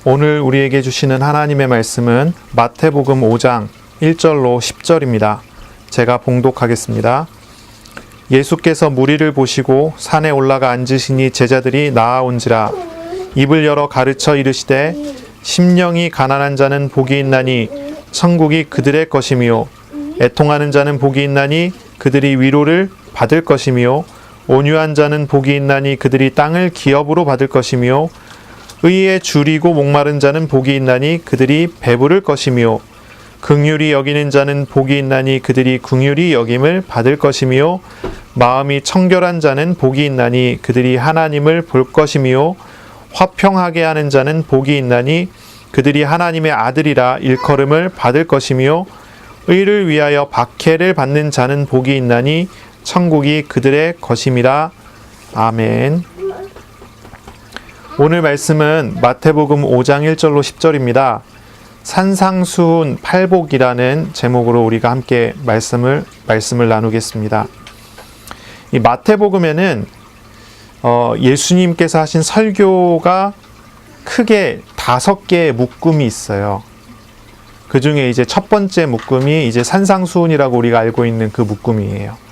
오늘 우리에게 주시는 하나님의 말씀은 마태복음 5장 1절로 10절입니다. 제가 봉독하겠습니다. 예수께서 무리를 보시고 산에 올라가 앉으시니 제자들이 나아온지라 입을 열어 가르쳐 이르시되 심령이 가난한 자는 복이 있나니 천국이 그들의 것이며 애통하는 자는 복이 있나니 그들이 위로를 받을 것이며 온유한 자는 복이 있나니 그들이 땅을 기업으로 받을 것이며 의에 줄이고 목마른 자는 복이 있나니 그들이 배부를 것이며 긍휼히 여기는 자는 복이 있나니 그들이 긍휼히 여김을 받을 것이며 마음이 청결한 자는 복이 있나니 그들이 하나님을 볼 것이며 화평하게 하는 자는 복이 있나니 그들이 하나님의 아들이라 일컬음을 받을 것이며 의를 위하여 박해를 받는 자는 복이 있나니 천국이 그들의 것임이라. 아멘. 오늘 말씀은 마태복음 5장 1절로 10절입니다. 산상수훈 팔복이라는 제목으로 우리가 함께 말씀을 나누겠습니다. 이 마태복음에는 예수님께서 하신 설교가 크게 5개의 묶음이 있어요. 그 중에 이제 첫 번째 묶음이 이제 산상수훈이라고 우리가 알고 있는 그 묶음이에요.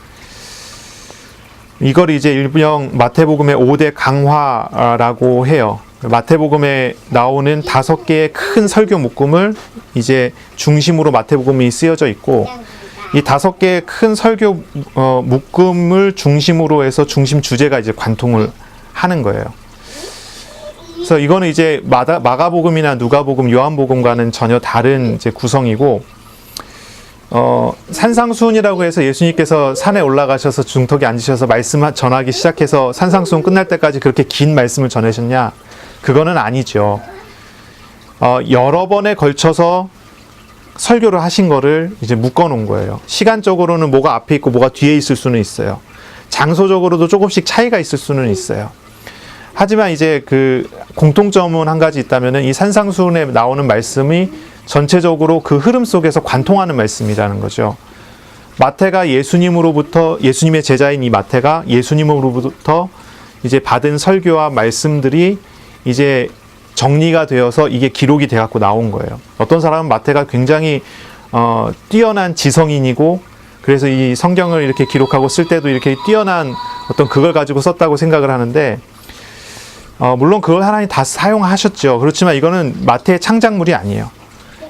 이걸 이제 일명 마태복음의 5대 강화라고 해요. 마태복음에 나오는 5개의 큰 설교 묶음을 이제 중심으로 마태복음이 쓰여져 있고, 이 5개의 큰 설교 묶음을 중심으로 해서 중심 주제가 이제 관통을 하는 거예요. 그래서 이거는 이제 마가복음이나 누가복음, 요한복음과는 전혀 다른 이제 구성이고, 산상수훈이라고 해서 예수님께서 산에 올라가셔서 중턱에 앉으셔서 말씀 전하기 시작해서 산상수훈 끝날 때까지 그렇게 긴 말씀을 전하셨냐? 그거는 아니죠. 여러 번에 걸쳐서 설교를 하신 거를 이제 묶어 놓은 거예요. 시간적으로는 뭐가 앞에 있고 뭐가 뒤에 있을 수는 있어요. 장소적으로도 조금씩 차이가 있을 수는 있어요. 하지만 이제 그 공통점은 한 가지 있다면은 이 산상수훈에 나오는 말씀이 전체적으로 그 흐름 속에서 관통하는 말씀이라는 거죠. 마태가 예수님의 제자인 이 마태가 예수님으로부터 이제 받은 설교와 말씀들이 이제 정리가 되어서 이게 기록이 돼 갖고 나온 거예요. 어떤 사람은 마태가 굉장히 뛰어난 지성인이고, 그래서 이 성경을 이렇게 기록하고 쓸 때도 이렇게 뛰어난 어떤 그걸 가지고 썼다고 생각을 하는데, 물론 그걸 하나님 다 사용하셨죠. 그렇지만 이거는 마태의 창작물이 아니에요.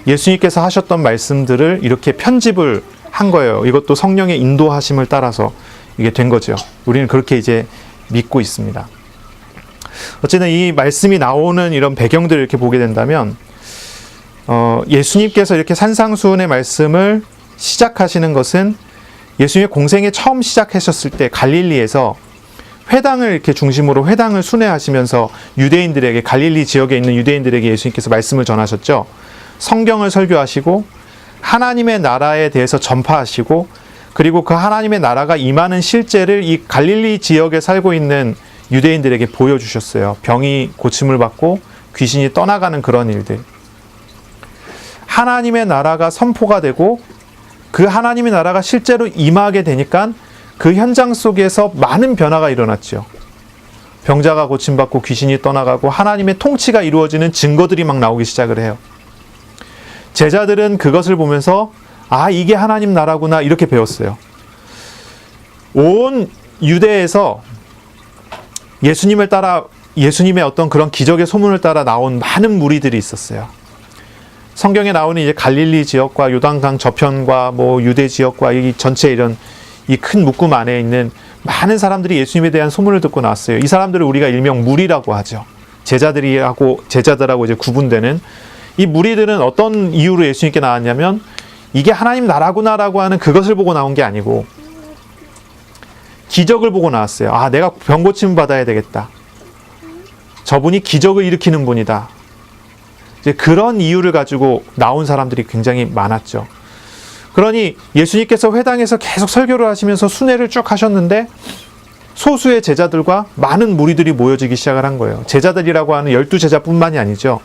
예수님께서 하셨던 말씀들을 이렇게 편집을 한 거예요. 이것도 성령의 인도하심을 따라서 이게 된 거죠. 우리는 그렇게 이제 믿고 있습니다. 어쨌든 이 말씀이 나오는 이런 배경들을 이렇게 보게 된다면, 예수님께서 이렇게 산상수훈의 말씀을 시작하시는 것은 예수님의 공생에 처음 시작하셨을 때 갈릴리에서 회당을 이렇게 중심으로 회당을 순회하시면서 유대인들에게, 갈릴리 지역에 있는 유대인들에게 예수님께서 말씀을 전하셨죠. 성경을 설교하시고 하나님의 나라에 대해서 전파하시고, 그리고 그 하나님의 나라가 임하는 실제를 이 갈릴리 지역에 살고 있는 유대인들에게 보여주셨어요. 병이 고침을 받고 귀신이 떠나가는 그런 일들. 하나님의 나라가 선포가 되고 그 하나님의 나라가 실제로 임하게 되니까 그 현장 속에서 많은 변화가 일어났죠. 병자가 고침받고 귀신이 떠나가고 하나님의 통치가 이루어지는 증거들이 막 나오기 시작을 해요. 제자들은 그것을 보면서 이게 하나님 나라구나 이렇게 배웠어요. 온 유대에서 예수님의 어떤 그런 기적의 소문을 따라 나온 많은 무리들이 있었어요. 성경에 나오는 이제 갈릴리 지역과 요단강 저편과 뭐 유대 지역과 이 전체 이런 이 큰 묶음 안에 있는 많은 사람들이 예수님에 대한 소문을 듣고 나왔어요. 이 사람들을 우리가 일명 무리라고 하죠. 제자들하고 이제 구분되는 이 무리들은 어떤 이유로 예수님께 나왔냐면, 이게 하나님 나라구나라고 하는 그것을 보고 나온 게 아니고 기적을 보고 나왔어요. 내가 병 고침 받아야 되겠다. 저분이 기적을 일으키는 분이다. 이제 그런 이유를 가지고 나온 사람들이 굉장히 많았죠. 그러니 예수님께서 회당에서 계속 설교를 하시면서 순회를 쭉 하셨는데 소수의 제자들과 많은 무리들이 모여지기 시작을 한 거예요. 제자들이라고 하는 12제자뿐만이 아니죠.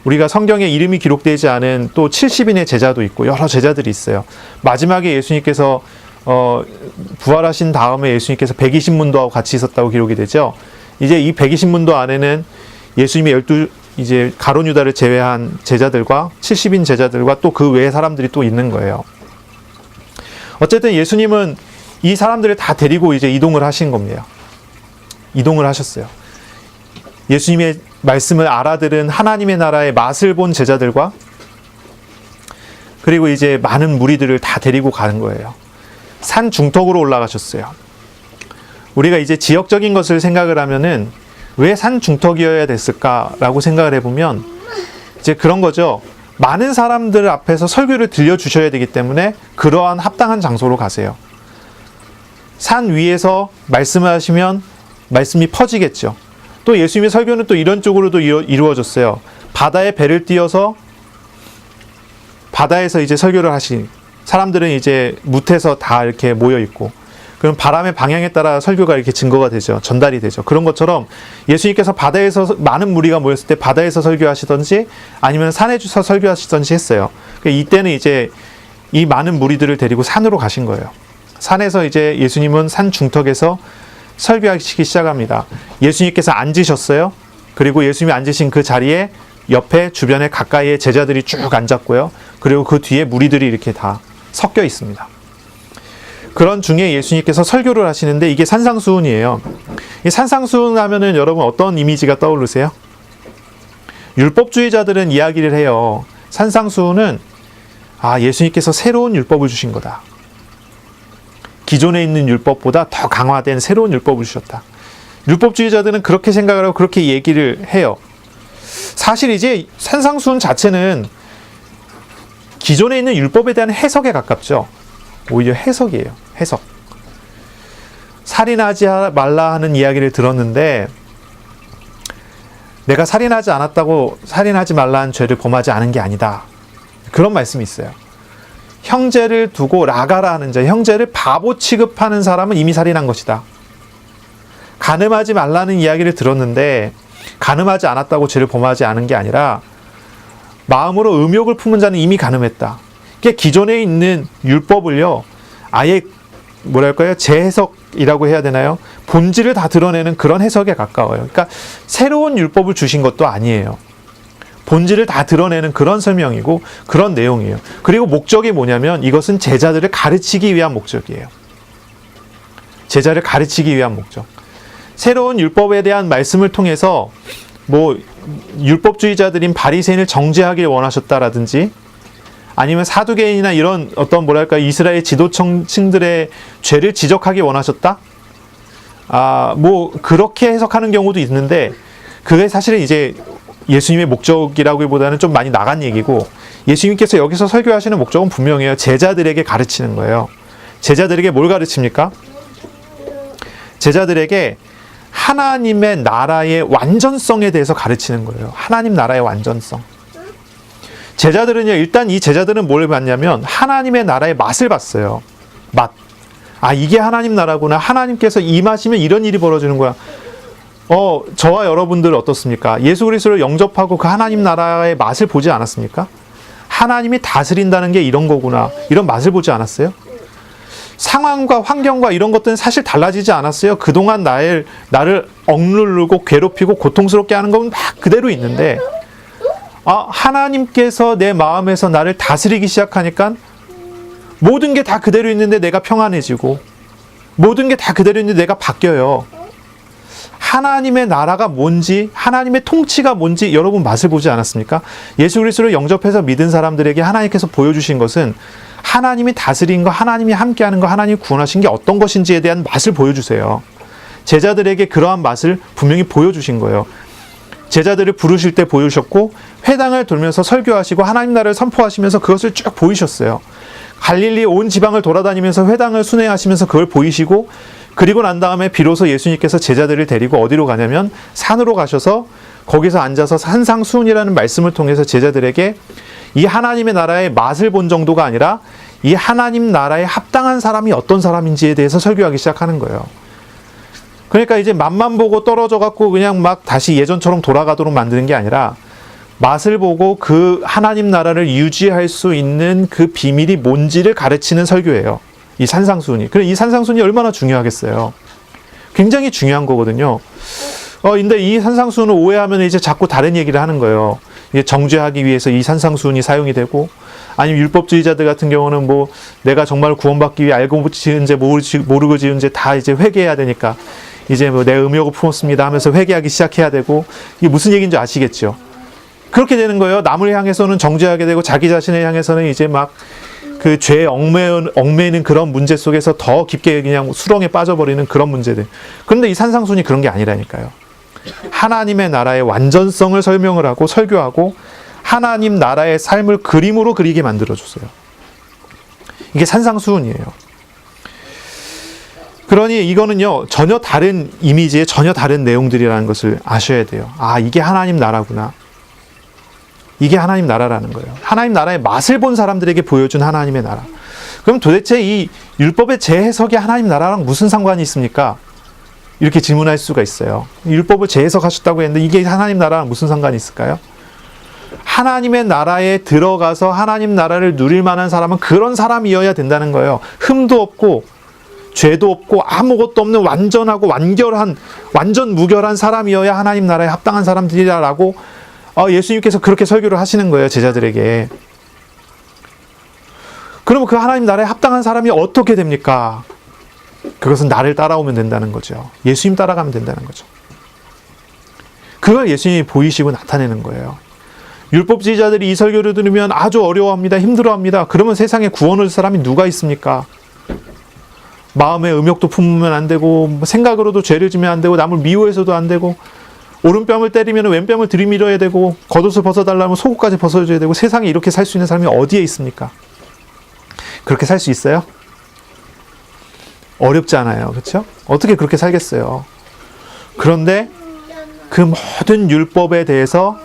우리가 성경에 이름이 기록되지 않은 또 70인의 제자도 있고 여러 제자들이 있어요. 마지막에 예수님께서 부활하신 다음에 예수님께서 120문도하고 같이 있었다고 기록이 되죠. 이제 이 120문도 안에는 예수님의 이제 가룟 유다를 제외한 제자들과 70인 제자들과 또 그 외의 사람들이 또 있는 거예요. 어쨌든 예수님은 이 사람들을 다 데리고 이제 이동을 하신 겁니다. 이동을 하셨어요. 예수님의 말씀을 알아들은 하나님의 나라의 맛을 본 제자들과 그리고 이제 많은 무리들을 다 데리고 가는 거예요. 산 중턱으로 올라가셨어요. 우리가 이제 지역적인 것을 생각을 하면은 왜 산 중턱이어야 됐을까라고 생각을 해보면 이제 그런 거죠. 많은 사람들 앞에서 설교를 들려주셔야 되기 때문에 그러한 합당한 장소로 가세요. 산 위에서 말씀을 하시면 말씀이 퍼지겠죠. 또 예수님의 설교는 또 이런 쪽으로도 이루어졌어요. 바다에 배를 띄워서 바다에서 이제 설교를 하신 사람들은 이제 무태서 다 이렇게 모여 있고 그럼 바람의 방향에 따라 설교가 이렇게 증거가 되죠. 전달이 되죠. 그런 것처럼 예수님께서 바다에서 많은 무리가 모였을 때 바다에서 설교하시던지 아니면 산에 주서 설교하시던지 했어요. 이때는 이제 이 많은 무리들을 데리고 산으로 가신 거예요. 산에서 이제 예수님은 산 중턱에서 설교하시기 시작합니다. 예수님께서 앉으셨어요. 그리고 예수님이 앉으신 그 자리에 옆에 주변에 가까이에 제자들이 쭉 앉았고요. 그리고 그 뒤에 무리들이 이렇게 다 섞여 있습니다. 그런 중에 예수님께서 설교를 하시는데 이게 산상수훈이에요. 이 산상수훈 하면은 여러분 어떤 이미지가 떠오르세요? 율법주의자들은 이야기를 해요. 산상수훈은 예수님께서 새로운 율법을 주신 거다. 기존에 있는 율법보다 더 강화된 새로운 율법을 주셨다. 율법주의자들은 그렇게 생각을 하고 그렇게 얘기를 해요. 사실 이제 산상수훈 자체는 기존에 있는 율법에 대한 해석에 가깝죠. 오히려 해석이에요. 해석. 살인하지 말라 하는 이야기를 들었는데 내가 살인하지 않았다고 살인하지 말라는 죄를 범하지 않은 게 아니다. 그런 말씀이 있어요. 형제를 두고 라가라 하는 자, 형제를 바보 취급하는 사람은 이미 살인한 것이다. 간음하지 말라는 이야기를 들었는데 간음하지 않았다고 죄를 범하지 않은 게 아니라 마음으로 음욕을 품은 자는 이미 간음했다. 이게 기존에 있는 율법을요, 아예 뭐랄까요? 재해석이라고 해야 되나요? 본질을 다 드러내는 그런 해석에 가까워요. 그러니까 새로운 율법을 주신 것도 아니에요. 본질을 다 드러내는 그런 설명이고 그런 내용이에요. 그리고 목적이 뭐냐면 이것은 제자들을 가르치기 위한 목적이에요. 제자를 가르치기 위한 목적. 새로운 율법에 대한 말씀을 통해서 율법주의자들인 바리새인을 정죄하길 원하셨다라든지 아니면 사두개인이나 이런 어떤 이스라엘 지도층들의 죄를 지적하기 원하셨다? 그렇게 해석하는 경우도 있는데 그게 사실은 이제 예수님의 목적이라기보다는 좀 많이 나간 얘기고 예수님께서 여기서 설교하시는 목적은 분명해요. 제자들에게 가르치는 거예요. 제자들에게 뭘 가르칩니까? 제자들에게 하나님의 나라의 완전성에 대해서 가르치는 거예요. 하나님 나라의 완전성. 제자들은요, 일단 이 제자들은 뭘 봤냐면 하나님의 나라의 맛을 봤어요. 맛. 이게 하나님 나라구나. 하나님께서 임하시면 이런 일이 벌어지는 거야. 저와 여러분들 어떻습니까? 예수 그리스도를 영접하고 그 하나님 나라의 맛을 보지 않았습니까? 하나님이 다스린다는 게 이런 거구나. 이런 맛을 보지 않았어요? 상황과 환경과 이런 것들은 사실 달라지지 않았어요. 그동안 나를 억누르고 괴롭히고 고통스럽게 하는 건 막 그대로 있는데 하나님께서 내 마음에서 나를 다스리기 시작하니까 모든 게 다 그대로 있는데 내가 평안해지고 모든 게 다 그대로 있는데 내가 바뀌어요. 하나님의 나라가 뭔지 하나님의 통치가 뭔지 여러분 맛을 보지 않았습니까? 예수 그리스도를 영접해서 믿은 사람들에게 하나님께서 보여주신 것은 하나님이 다스린 거, 하나님이 함께하는 거, 하나님이 구원하신 게 어떤 것인지에 대한 맛을 보여주세요. 제자들에게 그러한 맛을 분명히 보여주신 거예요. 제자들을 부르실 때 보여주셨고 회당을 돌면서 설교하시고 하나님 나라를 선포하시면서 그것을 쭉 보이셨어요. 갈릴리 온 지방을 돌아다니면서 회당을 순회하시면서 그걸 보이시고 그리고 난 다음에 비로소 예수님께서 제자들을 데리고 어디로 가냐면 산으로 가셔서 거기서 앉아서 산상수훈이라는 말씀을 통해서 제자들에게 이 하나님의 나라의 맛을 본 정도가 아니라 이 하나님 나라에 합당한 사람이 어떤 사람인지에 대해서 설교하기 시작하는 거예요. 그러니까 이제 맛만 보고 떨어져 갖고 그냥 막 다시 예전처럼 돌아가도록 만드는 게 아니라 맛을 보고 그 하나님 나라를 유지할 수 있는 그 비밀이 뭔지를 가르치는 설교예요. 이 산상수훈이. 그래, 이 산상수훈이 얼마나 중요하겠어요. 굉장히 중요한 거거든요. 근데 이 산상수훈을 오해하면 이제 자꾸 다른 얘기를 하는 거예요. 이게 정죄하기 위해서 이 산상수훈이 사용이 되고, 아니면 율법주의자들 같은 경우는 뭐 내가 정말 구원받기 위해 알고 지은 죄 모르고 지은 죄 다 이제 회개해야 되니까 이제 뭐 내 음욕을 품었습니다 하면서 회개하기 시작해야 되고, 이게 무슨 얘기인지 아시겠죠? 그렇게 되는 거예요. 남을 향해서는 정죄하게 되고 자기 자신을 향해서는 이제 막 그 죄에 얽매이는 그런 문제 속에서 더 깊게 그냥 수렁에 빠져버리는 그런 문제들. 그런데 이 산상수훈이 그런 게 아니라니까요. 하나님의 나라의 완전성을 설명을 하고 설교하고 하나님 나라의 삶을 그림으로 그리게 만들어주세요. 이게 산상수훈이에요. 그러니 이거는요, 전혀 다른 이미지의 전혀 다른 내용들이라는 것을 아셔야 돼요. 아, 이게 하나님 나라구나. 이게 하나님 나라라는 거예요. 하나님 나라의 맛을 본 사람들에게 보여준 하나님의 나라. 그럼 도대체 이 율법의 재해석이 하나님 나라랑 무슨 상관이 있습니까? 이렇게 질문할 수가 있어요. 율법을 재해석하셨다고 했는데 이게 하나님 나라랑 무슨 상관이 있을까요? 하나님의 나라에 들어가서 하나님 나라를 누릴 만한 사람은 그런 사람이어야 된다는 거예요. 흠도 없고 죄도 없고 아무것도 없는 완전하고 완전 무결한 사람이어야 하나님 나라에 합당한 사람들이라고 예수님께서 그렇게 설교를 하시는 거예요, 제자들에게. 그러면 그 하나님 나라에 합당한 사람이 어떻게 됩니까? 그것은 나를 따라오면 된다는 거죠. 예수님 따라가면 된다는 거죠. 그걸 예수님이 보이시고 나타내는 거예요. 율법주의자들이 이 설교를 들으면 아주 어려워합니다. 힘들어합니다. 그러면 세상에 구원 얻을 사람이 누가 있습니까? 마음에 음욕도 품으면 안 되고, 생각으로도 죄를 지면 안 되고, 남을 미워해서도 안 되고, 오른뺨을 때리면 왼뺨을 들이밀어야 되고, 겉옷을 벗어달라면 속옷까지 벗어줘야 되고, 세상에 이렇게 살 수 있는 사람이 어디에 있습니까? 그렇게 살 수 있어요? 어렵지 않아요. 그렇죠? 어떻게 그렇게 살겠어요? 그런데 그 모든 율법에 대해서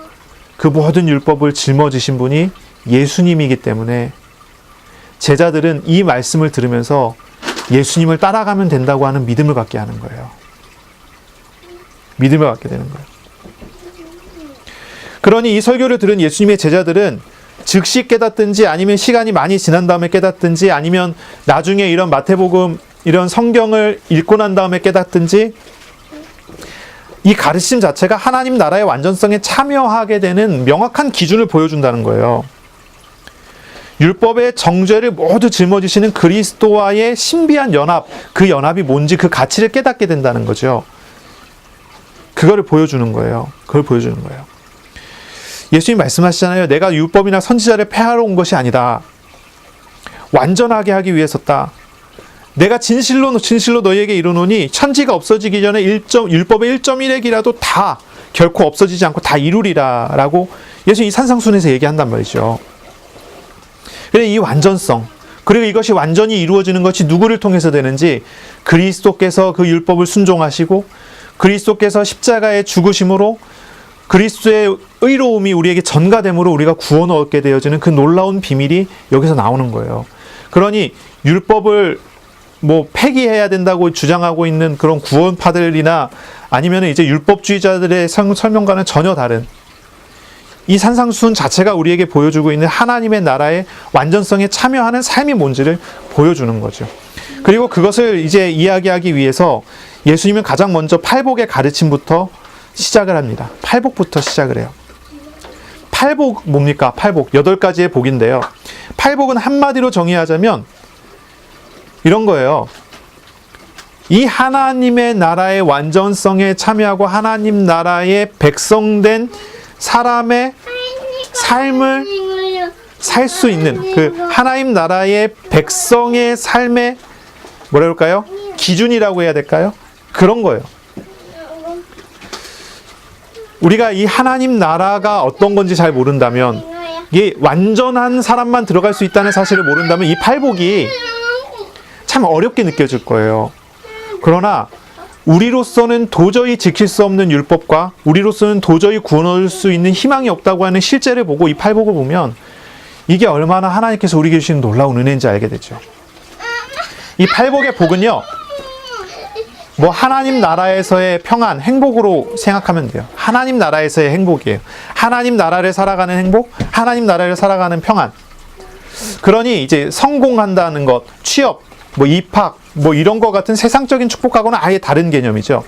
그 모든 율법을 짊어지신 분이 예수님이기 때문에 제자들은 이 말씀을 들으면서 예수님을 따라가면 된다고 하는 믿음을 갖게 하는 거예요. 믿음을 갖게 되는 거예요. 그러니 이 설교를 들은 예수님의 제자들은 즉시 깨닫든지 아니면 시간이 많이 지난 다음에 깨닫든지 아니면 나중에 이런 마태복음 이런 성경을 읽고 난 다음에 깨닫든지 이 가르침 자체가 하나님 나라의 완전성에 참여하게 되는 명확한 기준을 보여준다는 거예요. 율법의 정죄를 모두 짊어지시는 그리스도와의 신비한 연합, 그 연합이 뭔지 그 가치를 깨닫게 된다는 거죠. 그거를 보여주는 거예요. 그걸 보여주는 거예요. 예수님 말씀하시잖아요. 내가 율법이나 선지자를 폐하러 온 것이 아니다. 완전하게 하기 위해서다. 내가 진실로 너희에게 이르노니 천지가 없어지기 전에 율법의 1.1핵이라도 다 결코 없어지지 않고 다 이루리라 라고 예수님이 산상수훈에서 얘기한단 말이죠. 그래, 이 완전성, 그리고 이것이 완전히 이루어지는 것이 누구를 통해서 되는지 그리스도께서 그 율법을 순종하시고 그리스도께서 십자가의 죽으심으로 그리스도의 의로움이 우리에게 전가됨으로 우리가 구원을 얻게 되어지는 그 놀라운 비밀이 여기서 나오는 거예요. 그러니 율법을 폐기해야 된다고 주장하고 있는 그런 구원파들이나 아니면 이제 율법주의자들의 설명과는 전혀 다른 이 산상수훈 자체가 우리에게 보여주고 있는 하나님의 나라의 완전성에 참여하는 삶이 뭔지를 보여주는 거죠. 그리고 그것을 이제 이야기하기 위해서 예수님은 가장 먼저 팔복의 가르침부터 시작을 합니다. 팔복부터 시작을 해요. 팔복 뭡니까? 팔복 8가지의 복인데요. 팔복은 한마디로 정의하자면 이런 거예요. 이 하나님의 나라의 완전성에 참여하고 하나님 나라의 백성된 사람의 삶을 살 수 있는 그 하나님 나라의 백성의 삶의 뭐라 그럴까요? 기준이라고 해야 될까요? 그런 거예요. 우리가 이 하나님 나라가 어떤 건지 잘 모른다면, 이게 완전한 사람만 들어갈 수 있다는 사실을 모른다면 이 팔복이 참 어렵게 느껴질 거예요. 그러나 우리로서는 도저히 지킬 수 없는 율법과 우리로서는 도저히 구원 얻을 수 있는 희망이 없다고 하는 실제를 보고 이 팔복을 보면 이게 얼마나 하나님께서 우리에게 주시는 놀라운 은혜인지 알게 되죠. 이 팔복의 복은요, 하나님 나라에서의 평안, 행복으로 생각하면 돼요. 하나님 나라에서의 행복이에요. 하나님 나라를 살아가는 행복, 하나님 나라를 살아가는 평안. 그러니 이제 성공한다는 것, 취업, 입학, 이런 것 같은 세상적인 축복하고는 아예 다른 개념이죠.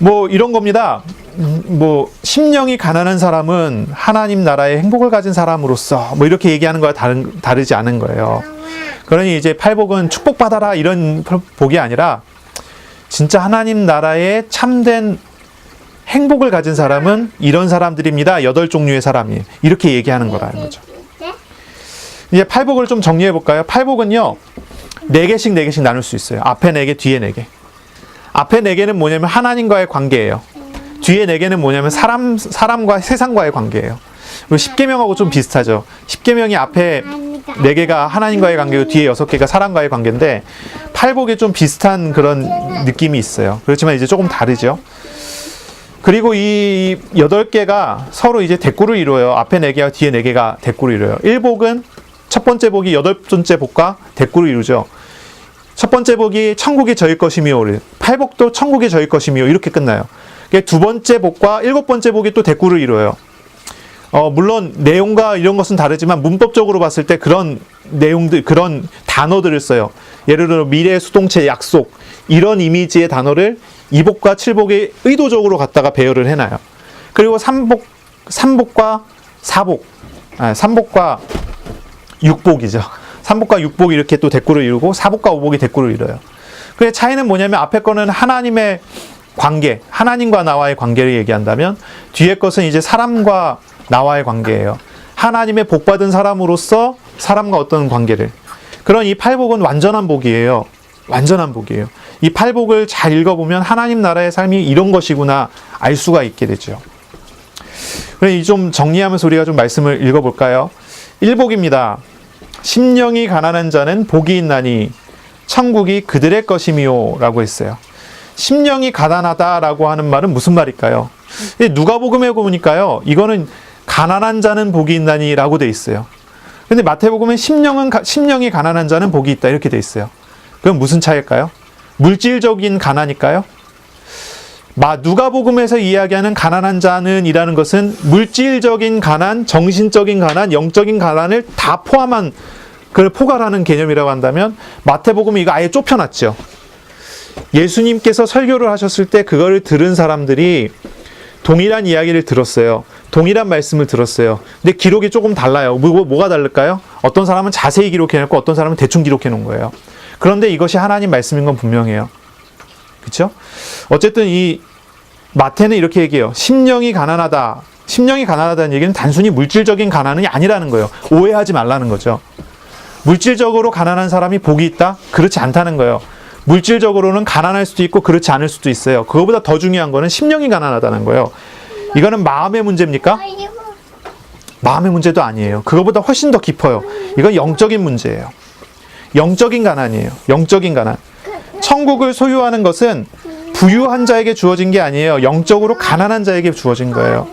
뭐 이런 겁니다. 뭐 심령이 가난한 사람은 하나님 나라의 행복을 가진 사람으로서 뭐 이렇게 얘기하는 거와 다르지 않은 거예요. 그러니 이제 팔복은 축복받아라 이런 복이 아니라 진짜 하나님 나라의 참된 행복을 가진 사람은 이런 사람들입니다. 8종류의 사람이 이렇게 얘기하는 거라는 거죠. 이제 팔복을 좀 정리해 볼까요? 팔복은요 4개씩 나눌 수 있어요. 앞에 4개, 뒤에 4개. 앞에 4개는 뭐냐면 하나님과의 관계예요. 뒤에 4개는 뭐냐면 사람과 세상과의 관계예요. 그리고 10계명하고 좀 비슷하죠. 10계명이 앞에 4개가 하나님과의 관계고 뒤에 6개가 사람과의 관계인데 팔복에 좀 비슷한 그런 느낌이 있어요. 그렇지만 이제 조금 다르죠. 그리고 이 8개가 서로 이제 대꾸를 이루어요. 앞에 4개와 뒤에 4개가 대꾸를 이루어요. 1복은 첫 번째 복이 8번째 복과 대꾸를 이루죠. 첫 번째 복이 천국이 저희 것이며, 8복도 천국이 저희 것이며 이렇게 끝나요. 두 번째 복과 7번째 복이 또 대꾸를 이루어요. 물론 내용과 이런 것은 다르지만 문법적으로 봤을 때 그런 내용들, 그런 단어들을 써요. 예를 들어 미래, 수동체, 약속 이런 이미지의 단어를 2복과 7복에 의도적으로 갖다가 배열을 해놔요. 그리고 3복과 4복, 3복과 6복이죠. 3복과 6복이 이렇게 또 대꾸를 이루고 4복과 5복이 대꾸를 이뤄요. 그 차이는 뭐냐면 앞에 거는 하나님의 관계, 하나님과 나와의 관계를 얘기한다면 뒤에 것은 이제 사람과 나와의 관계예요. 하나님의 복받은 사람으로서 사람과 어떤 관계를. 그런 이 팔복은 완전한 복이에요. 완전한 복이에요. 이 팔복을 잘 읽어보면 하나님 나라의 삶이 이런 것이구나 알 수가 있게 되죠. 그럼 좀 정리하면서 우리가 좀 말씀을 읽어볼까요? 1복입니다. 심령이 가난한 자는 복이 있나니 천국이 그들의 것이미요 라고 했어요. 심령이 가난하다라고 하는 말은 무슨 말일까요? 누가복음에 보니까요, 이거는 가난한 자는 복이 있나니 라고 돼 있어요. 근데 마태복음은 심령이 가난한 자는 복이 있다 이렇게 돼 있어요. 그럼 무슨 차이일까요? 물질적인 가난일까요? 누가복음에서 이야기하는 가난한 자는 이라는 것은 물질적인 가난, 정신적인 가난, 영적인 가난을 다 포함한 그걸 포괄하는 개념이라고 한다면 마태복음은 이거 아예 좁혀놨죠. 예수님께서 설교를 하셨을 때 그거를 들은 사람들이 동일한 이야기를 들었어요. 동일한 말씀을 들었어요. 근데 기록이 조금 달라요. 뭐가 다를까요? 어떤 사람은 자세히 기록해놓고 어떤 사람은 대충 기록해놓은 거예요. 그런데 이것이 하나님 말씀인 건 분명해요. 그렇죠? 어쨌든 이 마태는 이렇게 얘기해요. 심령이 가난하다. 심령이 가난하다는 얘기는 단순히 물질적인 가난이 아니라는 거예요. 오해하지 말라는 거죠. 물질적으로 가난한 사람이 복이 있다? 그렇지 않다는 거예요. 물질적으로는 가난할 수도 있고 그렇지 않을 수도 있어요. 그거보다 더 중요한 거는 심령이 가난하다는 거예요. 이거는 마음의 문제입니까? 마음의 문제도 아니에요. 그거보다 훨씬 더 깊어요. 이건 영적인 문제예요. 영적인 가난이에요. 영적인 가난. 천국을 소유하는 것은 부유한 자에게 주어진 게 아니에요. 영적으로 가난한 자에게 주어진 거예요.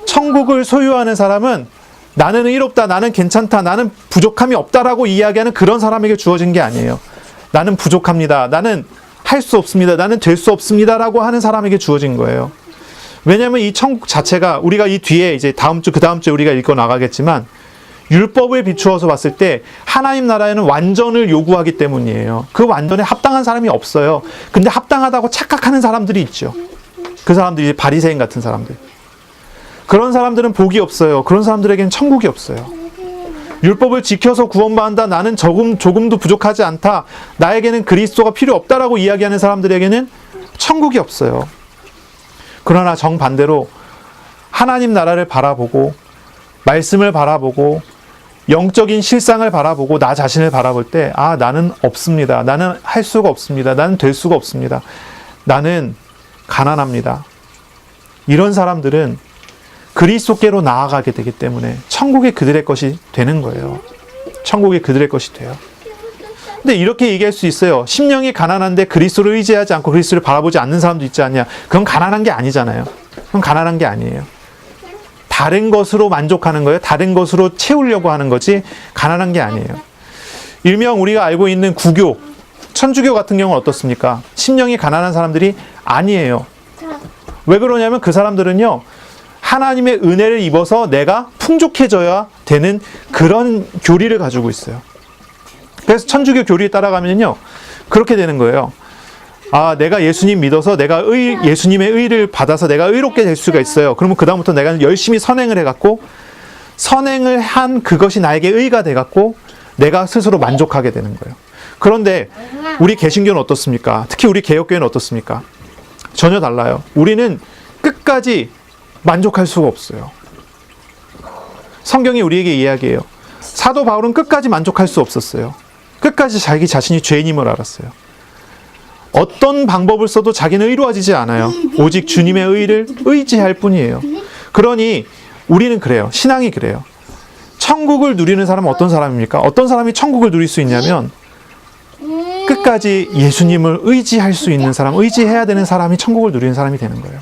천국을 소유하는 사람은 나는 의롭다, 나는 괜찮다, 나는 부족함이 없다라고 이야기하는 그런 사람에게 주어진 게 아니에요. 나는 부족합니다. 나는 할 수 없습니다. 나는 될 수 없습니다라고 하는 사람에게 주어진 거예요. 왜냐하면 이 천국 자체가 우리가 이 뒤에 이제 다음 주, 그 다음 주에 우리가 읽어 나가겠지만 율법을 비추어서 봤을 때 하나님 나라에는 완전을 요구하기 때문이에요. 그 완전에 합당한 사람이 없어요. 근데 합당하다고 착각하는 사람들이 있죠. 그 사람들이 이제 바리새인 같은 사람들. 그런 사람들은 복이 없어요. 그런 사람들에게는 천국이 없어요. 율법을 지켜서 구원받는다. 나는 조금도 부족하지 않다. 나에게는 그리스도가 필요 없다라고 이야기하는 사람들에게는 천국이 없어요. 그러나 정반대로 하나님 나라를 바라보고 말씀을 바라보고 영적인 실상을 바라보고 나 자신을 바라볼 때 나는 없습니다. 나는 할 수가 없습니다. 나는 될 수가 없습니다. 나는 가난합니다. 이런 사람들은 그리스도께로 나아가게 되기 때문에 천국이 그들의 것이 되는 거예요. 천국이 그들의 것이 돼요. 근데 이렇게 얘기할 수 있어요. 심령이 가난한데 그리스도를 의지하지 않고 그리스도를 바라보지 않는 사람도 있지 않냐. 그건 가난한 게 아니잖아요. 그건 가난한 게 아니에요. 다른 것으로 만족하는 거예요. 다른 것으로 채우려고 하는 거지 가난한 게 아니에요. 일명 우리가 알고 있는 구교, 천주교 같은 경우는 어떻습니까? 심령이 가난한 사람들이 아니에요. 왜 그러냐면 그 사람들은요. 하나님의 은혜를 입어서 내가 풍족해져야 되는 그런 교리를 가지고 있어요. 그래서 천주교 교리에 따라가면요. 그렇게 되는 거예요. 아, 내가 예수님 믿어서 내가 예수님의 의를 받아서 내가 의롭게 될 수가 있어요. 그러면 그다음부터 내가 열심히 선행을 해갖고 선행을 한 그것이 나에게 의가 돼갖고 내가 스스로 만족하게 되는 거예요. 그런데 우리 개신교는 어떻습니까? 특히 우리 개혁교회는 어떻습니까? 전혀 달라요. 우리는 끝까지 만족할 수가 없어요. 성경이 우리에게 이야기해요. 사도 바울은 끝까지 만족할 수 없었어요. 끝까지 자기 자신이 죄인임을 알았어요. 어떤 방법을 써도 자기는 의로워지지 않아요. 오직 주님의 의를 의지할 뿐이에요. 그러니 우리는 그래요. 신앙이 그래요. 천국을 누리는 사람은 어떤 사람입니까? 어떤 사람이 천국을 누릴 수 있냐면 끝까지 예수님을 의지할 수 있는 사람, 의지해야 되는 사람이 천국을 누리는 사람이 되는 거예요.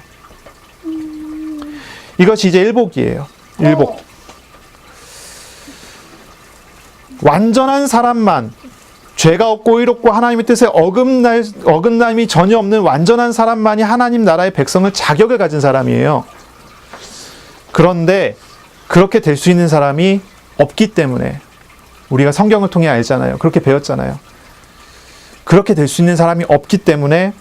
이것이 이제 일복이에요. 일복. 완전한 사람만, 죄가 없고 의롭고 하나님의 뜻에 어긋남이 전혀 없는 완전한 사람만이 하나님 나라의 백성을 자격을 가진 사람이에요. 그런데 그렇게 될 수 있는 사람이 없기 때문에 우리가 성경을 통해 알잖아요. 그렇게 배웠잖아요. 그렇게 될 수 있는 사람이 없기 때문에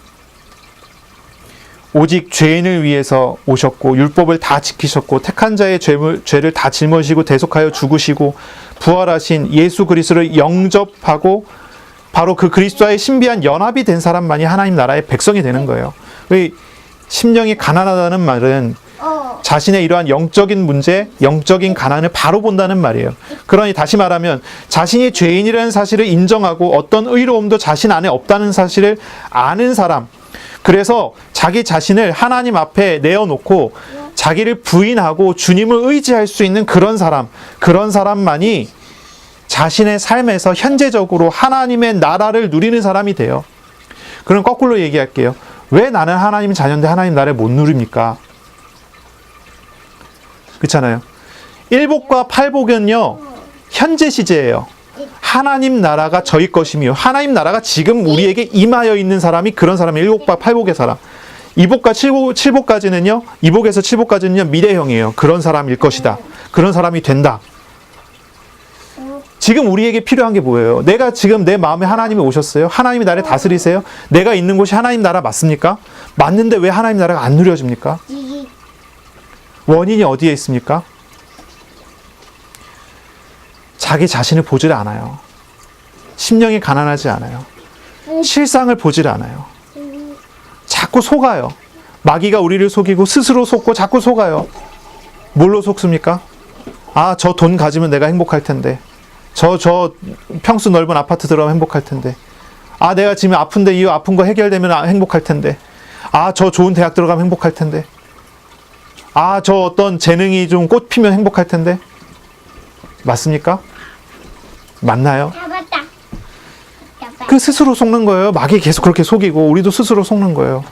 오직 죄인을 위해서 오셨고 율법을 다 지키셨고 택한 자의 죄를 다 짊어지고 대속하여 죽으시고 부활하신 예수 그리스도를 영접하고 바로 그 그리스도와의 신비한 연합이 된 사람만이 하나님 나라의 백성이 되는 거예요. 심령이 가난하다는 말은 자신의 이러한 영적인 문제, 영적인 가난을 바로 본다는 말이에요. 그러니 다시 말하면 자신이 죄인이라는 사실을 인정하고 어떤 의로움도 자신 안에 없다는 사실을 아는 사람, 그래서 자기 자신을 하나님 앞에 내어놓고 자기를 부인하고 주님을 의지할 수 있는 그런 사람만이 자신의 삶에서 현재적으로 하나님의 나라를 누리는 사람이 돼요. 그럼 거꾸로 얘기할게요. 왜 나는 하나님 자녀인데 하나님 나라를 못 누립니까? 그렇잖아요. 일복과 팔복은요, 현재 시제예요. 하나님 나라가 저희 것이며 하나님 나라가 지금 우리에게 임하여 있는 사람이 그런 사람이 일복과 팔복의 사람. 이복과 칠복까지는요, 이복에서 칠복까지는요, 미래형이에요. 그런 사람일 것이다. 그런 사람이 된다. 지금 우리에게 필요한 게 뭐예요? 내가 지금 내 마음에 하나님이 오셨어요? 하나님이 나를 다스리세요? 내가 있는 곳이 하나님 나라 맞습니까? 맞는데 왜 하나님 나라가 안 누려집니까? 원인이 어디에 있습니까? 자기 자신을 보질 않아요. 심령이 가난하지 않아요. 실상을 보질 않아요. 자꾸 속아요. 마귀가 우리를 속이고 스스로 속고 자꾸 속아요. 뭘로 속습니까? 아, 저 돈 가지면 내가 행복할 텐데. 저 평수 넓은 아파트 들어가면 행복할 텐데. 아, 내가 지금 아픈데 이 아픈 거 해결되면 행복할 텐데. 아, 저 좋은 대학 들어가면 행복할 텐데. 아, 저 어떤 재능이 좀 꽃 피면 행복할 텐데. 맞습니까? 맞나요? 그 스스로 속는 거예요. 마귀 계속 그렇게 속이고 우리도 스스로 속는 거예요.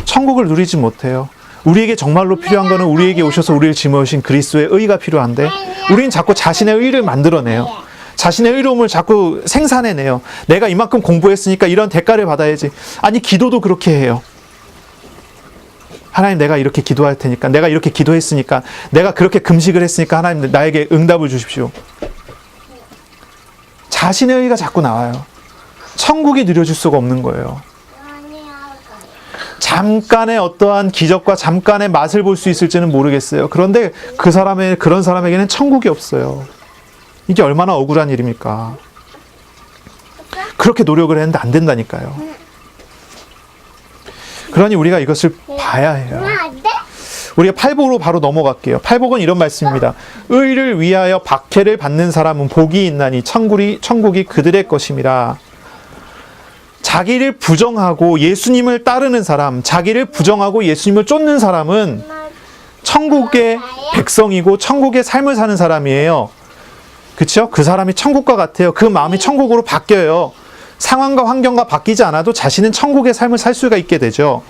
천국을 누리지 못해요. 우리에게 정말로 필요한 거는 우리에게 오셔서 우리를 짊어지신 그리스도의 의가 필요한데 우리는 자꾸 자신의 의를 만들어내요. 자신의 의로움을 자꾸 생산해내요. 내가 이만큼 공부했으니까 이런 대가를 받아야지. 아니, 기도도 그렇게 해요. 하나님, 내가 이렇게 기도할 테니까, 내가 이렇게 기도했으니까, 내가 그렇게 금식을 했으니까 하나님 나에게 응답을 주십시오. 자신의 의가 자꾸 나와요. 천국이 누려질 수가 없는 거예요. 잠깐의 어떠한 기적과 잠깐의 맛을 볼 수 있을지는 모르겠어요. 그런데 그런 사람에게는 천국이 없어요. 이게 얼마나 억울한 일입니까? 그렇게 노력을 했는데 안 된다니까요. 그러니 우리가 이것을 봐야 해요. 우리가 팔복으로 바로 넘어갈게요. 팔복은 이런 말씀입니다. 의를 위하여 박해를 받는 사람은 복이 있나니 천국이 그들의 것임이라. 자기를 부정하고 예수님을 따르는 사람, 자기를 부정하고 예수님을 쫓는 사람은 천국의 백성이고 천국의 삶을 사는 사람이에요. 그렇죠? 그 사람이 천국과 같아요. 그 마음이 천국으로 바뀌어요. 상황과 환경과 바뀌지 않아도 자신은 천국의 삶을 살 수가 있게 되죠.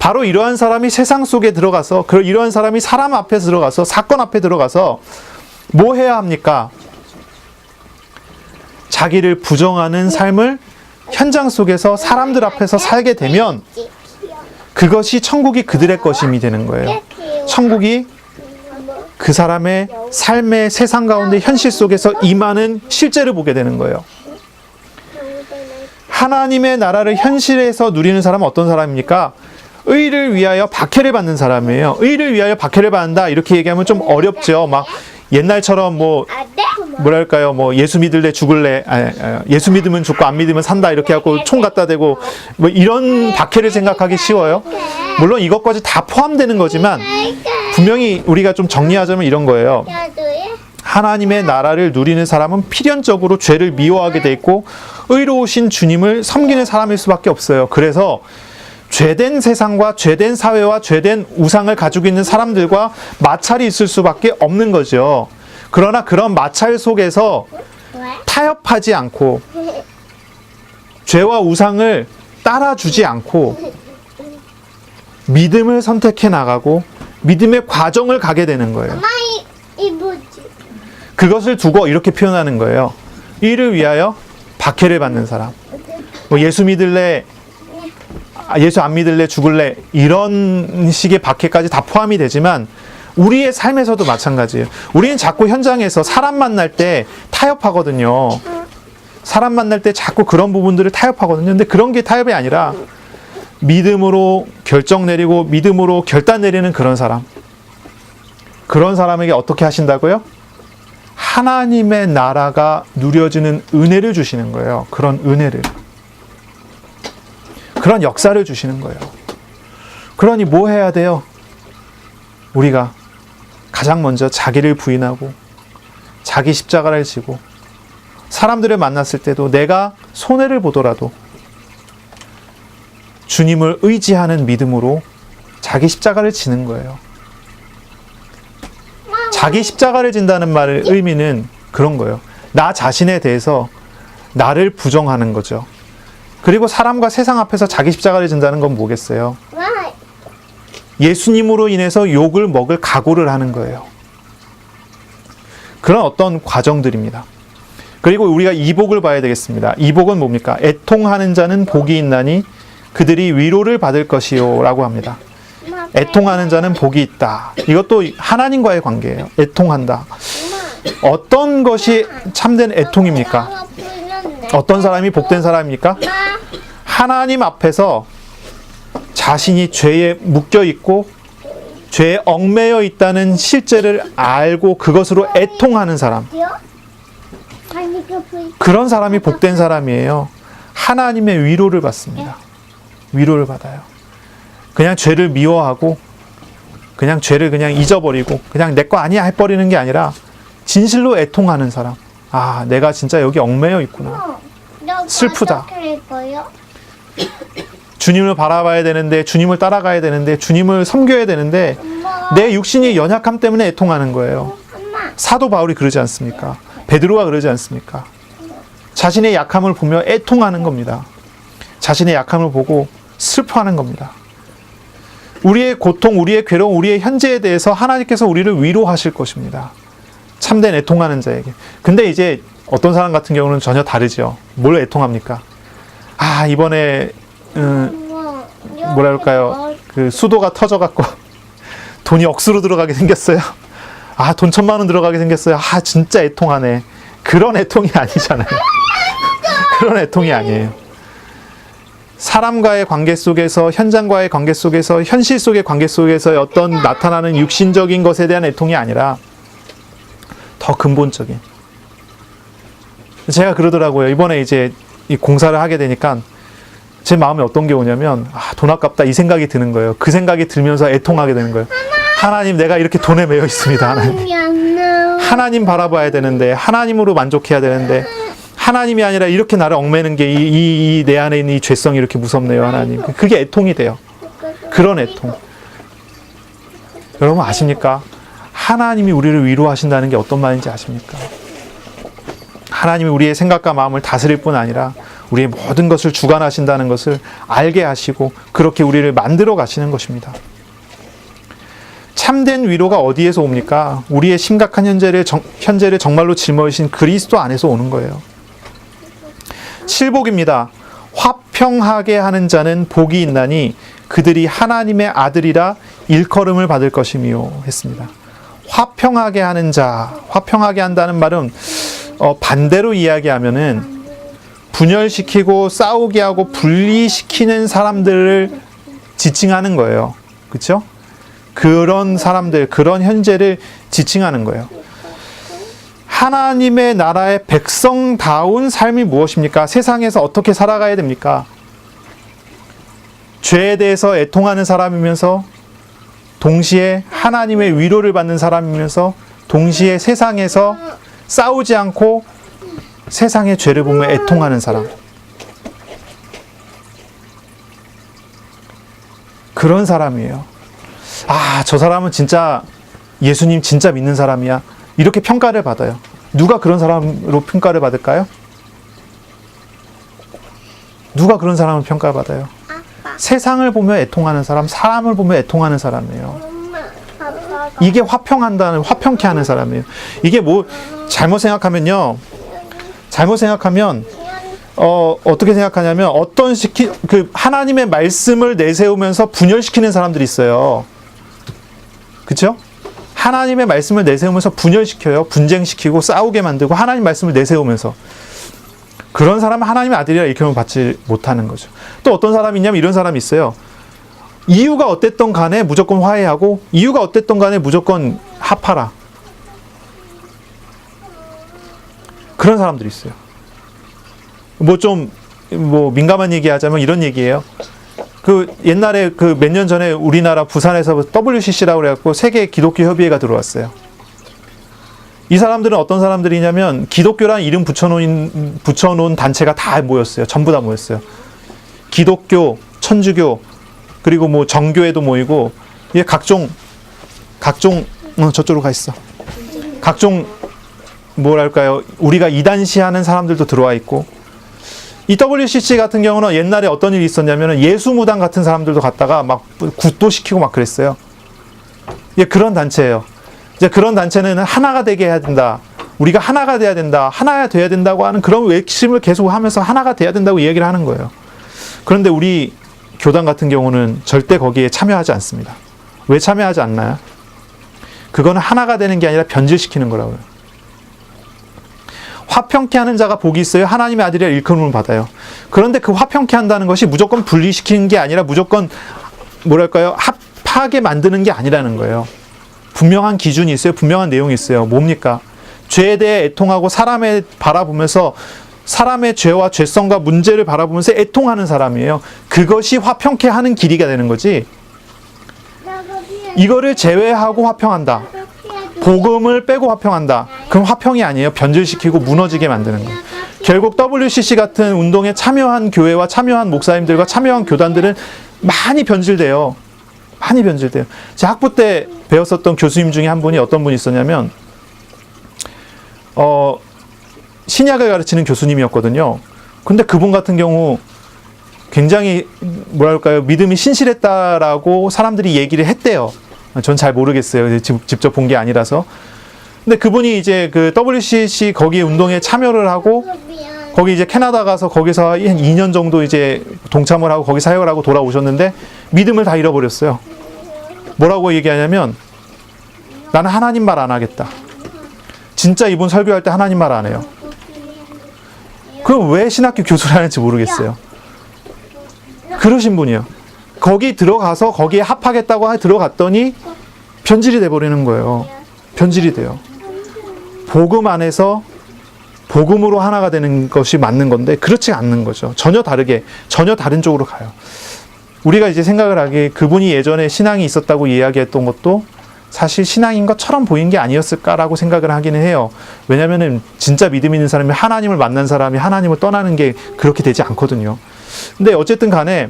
바로 이러한 사람이 세상 속에 들어가서, 이러한 사람이 사람 앞에 들어가서, 사건 앞에 들어가서 뭐 해야 합니까? 자기를 부정하는 삶을 현장 속에서 사람들 앞에서 살게 되면 그것이 천국이 그들의 것임이 되는 거예요. 천국이 그 사람의 삶의 세상 가운데 현실 속에서 임하는 실제를 보게 되는 거예요. 하나님의 나라를 현실에서 누리는 사람은 어떤 사람입니까? 의를 위하여 박해를 받는 사람이에요. 의를 위하여 박해를 받는다 이렇게 얘기하면 좀 어렵죠. 막 옛날처럼 뭐랄까요, 예수 믿을래 죽을래, 예수 믿으면 죽고 안 믿으면 산다 이렇게 하고 총 갖다 대고 뭐 이런 박해를 생각하기 쉬워요. 물론 이것까지 다 포함되는 거지만 분명히 우리가 좀 정리하자면 이런 거예요. 하나님의 나라를 누리는 사람은 필연적으로 죄를 미워하게 돼 있고 의로우신 주님을 섬기는 사람일 수밖에 없어요. 그래서 죄된 세상과 죄된 사회와 죄된 우상을 가지고 있는 사람들과 마찰이 있을 수밖에 없는 거죠. 그러나 그런 마찰 속에서 타협하지 않고 죄와 우상을 따라주지 않고 믿음을 선택해 나가고 믿음의 과정을 가게 되는 거예요. 그것을 두고 이렇게 표현하는 거예요. 이를 위하여 박해를 받는 사람. 예수 믿을래, 예수 안 믿을래, 죽을래 이런 식의 박해까지 다 포함이 되지만 우리의 삶에서도 마찬가지예요. 우리는 자꾸 현장에서 사람 만날 때 타협하거든요. 사람 만날 때 자꾸 그런 부분들을 타협하거든요. 근데 그런 게 타협이 아니라 믿음으로 결정 내리고 믿음으로 결단 내리는 그런 사람. 그런 사람에게 어떻게 하신다고요? 하나님의 나라가 누려지는 은혜를 주시는 거예요. 그런 은혜를. 그런 역사를 주시는 거예요. 그러니 뭐 해야 돼요? 우리가 가장 먼저 자기를 부인하고 자기 십자가를 지고 사람들을 만났을 때도 내가 손해를 보더라도 주님을 의지하는 믿음으로 자기 십자가를 지는 거예요. 자기 십자가를 진다는 말의 의미는 그런 거예요. 나 자신에 대해서 나를 부정하는 거죠. 그리고 사람과 세상 앞에서 자기 십자가를 진다는 건 뭐겠어요? 예수님으로 인해서 욕을 먹을 각오를 하는 거예요. 그런 어떤 과정들입니다. 그리고 우리가 이복을 봐야 되겠습니다. 이복은 뭡니까? 애통하는 자는 복이 있나니 그들이 위로를 받을 것이요 라고 합니다. 애통하는 자는 복이 있다. 이것도 하나님과의 관계예요. 애통한다. 어떤 것이 참된 애통입니까? 어떤 사람이 복된 사람입니까? 하나님 앞에서 자신이 죄에 묶여 있고 죄에 얽매여 있다는 실제를 알고 그것으로 애통하는 사람. 그런 사람이 복된 사람이에요. 하나님의 위로를 받습니다. 위로를 받아요. 그냥 죄를 미워하고 그냥 죄를 그냥 잊어버리고 그냥 내 거 아니야 해버리는 게 아니라 진실로 애통하는 사람. 아, 내가 진짜 여기 얽매여 있구나. 슬프다. 주님을 바라봐야 되는데, 주님을 따라가야 되는데, 주님을 섬겨야 되는데 내 육신이 연약함 때문에 애통하는 거예요. 사도 바울이 그러지 않습니까? 베드로가 그러지 않습니까? 자신의 약함을 보며 애통하는 겁니다. 자신의 약함을 보고 슬퍼하는 겁니다. 우리의 고통, 우리의 괴로움, 우리의 현재에 대해서 하나님께서 우리를 위로하실 것입니다. 참된 애통하는 자에게. 근데 이제 어떤 사람 같은 경우는 전혀 다르죠. 뭘 애통합니까? 아, 이번에 뭐랄까요, 그 수도가 터져갖고 돈이 억수로 들어가게 생겼어요. 아, 돈 1,000만 원 들어가게 생겼어요. 아, 진짜 애통하네. 그런 애통이 아니잖아요. 그런 애통이 아니에요. 사람과의 관계 속에서, 현장과의 관계 속에서, 현실 속의 관계 속에서의 어떤 나타나는 육신적인 것에 대한 애통이 아니라 더 근본적인. 제가 그러더라고요. 이번에 이제 이 공사를 하게 되니까 제 마음에 어떤 게 오냐면, 아, 돈 아깝다 이 생각이 드는 거예요. 그 생각이 들면서 애통하게 되는 거예요. 하나님, 내가 이렇게 돈에 매여 있습니다. 하나님 바라봐야 되는데, 하나님으로 만족해야 되는데, 하나님이 아니라 이렇게 나를 얽매는 게 이 내 안에 있는 이 죄성이 이렇게 무섭네요, 하나님. 그게 애통이 돼요. 그런 애통. 여러분 아십니까? 하나님이 우리를 위로하신다는 게 어떤 말인지 아십니까? 하나님이 우리의 생각과 마음을 다스릴 뿐 아니라 우리의 모든 것을 주관하신다는 것을 알게 하시고 그렇게 우리를 만들어 가시는 것입니다. 참된 위로가 어디에서 옵니까? 우리의 심각한 현재를 정말로 짊어지신 그리스도 안에서 오는 거예요. 7복입니다. 화평하게 하는 자는 복이 있나니 그들이 하나님의 아들이라 일컬음을 받을 것이며 했습니다. 화평하게 하는 자, 화평하게 한다는 말은 반대로 이야기하면은 분열시키고 싸우게 하고 분리시키는 사람들을 지칭하는 거예요. 그렇죠? 그런 사람들, 그런 현재를 지칭하는 거예요. 하나님의 나라의 백성다운 삶이 무엇입니까? 세상에서 어떻게 살아가야 됩니까? 죄에 대해서 애통하는 사람이면서 동시에 하나님의 위로를 받는 사람이면서 동시에 세상에서 싸우지 않고 세상의 죄를 보며 애통하는 사람. 그런 사람이에요. 아, 저 사람은 진짜 예수님 진짜 믿는 사람이야. 이렇게 평가를 받아요. 누가 그런 사람으로 평가를 받을까요? 누가 그런 사람을 평가받아요? 세상을 보며 애통하는 사람, 사람을 보며 애통하는 사람이에요. 이게 화평케 하는 사람이에요. 이게 뭐 잘못 생각하면 어떻게 생각하냐면 하나님의 말씀을 내세우면서 분열시키는 사람들이 있어요. 그렇죠? 하나님의 말씀을 내세우면서 분열시켜요. 분쟁시키고 싸우게 만들고 하나님 말씀을 내세우면서. 그런 사람은 하나님의 아들이라 이렇게 받지 못하는 거죠. 또 어떤 사람이 있냐면 이런 사람이 있어요. 이유가 어땠던 간에 무조건 화해하고 이유가 어땠던 간에 무조건 합하라. 그런 사람들이 있어요. 민감한 얘기 하자면 이런 얘기예요. 옛날에 몇 년 전에 우리나라 부산에서 WCC라고 그래갖고 세계 기독교 협의회가 들어왔어요. 이 사람들은 어떤 사람들이냐면 기독교라는 이름 붙여놓은 단체가 다 모였어요. 전부 다 모였어요. 기독교, 천주교, 그리고 뭐 정교회도 모이고, 이게 각종 저쪽으로 가 있어. 각종 우리가 이단시하는 사람들도 들어와 있고, 이 WCC 같은 경우는 옛날에 어떤 일이 있었냐면 예수무당 같은 사람들도 갔다가 막 굿도 시키고 막 그랬어요. 예, 그런 단체예요. 이제 그런 단체는 하나가 되게 해야 된다. 우리가 하나가 돼야 된다. 하나가 돼야 된다고 하는 그런 외침을 계속 하면서 하나가 돼야 된다고 이야기를 하는 거예요. 그런데 우리 교단 같은 경우는 절대 거기에 참여하지 않습니다. 왜 참여하지 않나요? 그거는 하나가 되는 게 아니라 변질시키는 거라고요. 화평케 하는 자가 복이 있어요. 하나님의 아들이라 일컬음을 받아요. 그런데 그 화평케 한다는 것이 무조건 분리시키는 게 아니라 무조건 합하게 만드는 게 아니라는 거예요. 분명한 기준이 있어요. 분명한 내용이 있어요. 뭡니까? 죄에 대해 애통하고 사람을 바라보면서 사람의 죄와 죄성과 문제를 바라보면서 애통하는 사람이에요. 그것이 화평케 하는 길이가 되는 거지. 이거를 제외하고 화평한다. 복음을 빼고 화평한다. 그럼 화평이 아니에요. 변질시키고 무너지게 만드는 거예요. 결국 WCC 같은 운동에 참여한 교회와 참여한 목사님들과 참여한 교단들은 많이 변질돼요. 많이 변질돼요. 제 학부 때 배웠었던 교수님 중에 한 분이 어떤 분이 있었냐면 신약을 가르치는 교수님이었거든요. 근데 그분 같은 경우 굉장히 믿음이 신실했다라고 사람들이 얘기를 했대요. 전 잘 모르겠어요. 직접 본 게 아니라서. 근데 그분이 이제 WCC 거기 운동에 참여를 하고 거기 이제 캐나다 가서 거기서 한 2년 정도 이제 동참을 하고 거기 사역을 하고 돌아오셨는데 믿음을 다 잃어버렸어요. 뭐라고 얘기하냐면 나는 하나님 말 안 하겠다. 진짜 이분 설교할 때 하나님 말 안 해요. 그럼 왜 신학교 교수를 하는지 모르겠어요. 그러신 분이에요. 거기 들어가서 거기에 합하겠다고 들어갔더니 변질이 돼버리는 거예요. 변질이 돼요. 복음 안에서 복음으로 하나가 되는 것이 맞는 건데 그렇지 않는 거죠. 전혀 다른 쪽으로 가요. 우리가 이제 생각을 하기에 그분이 예전에 신앙이 있었다고 이야기했던 것도 사실 신앙인 것처럼 보인 게 아니었을까라고 생각을 하기는 해요. 왜냐면은 진짜 믿음 있는 사람이 하나님을 만난 사람이 하나님을 떠나는 게 그렇게 되지 않거든요. 근데 어쨌든 간에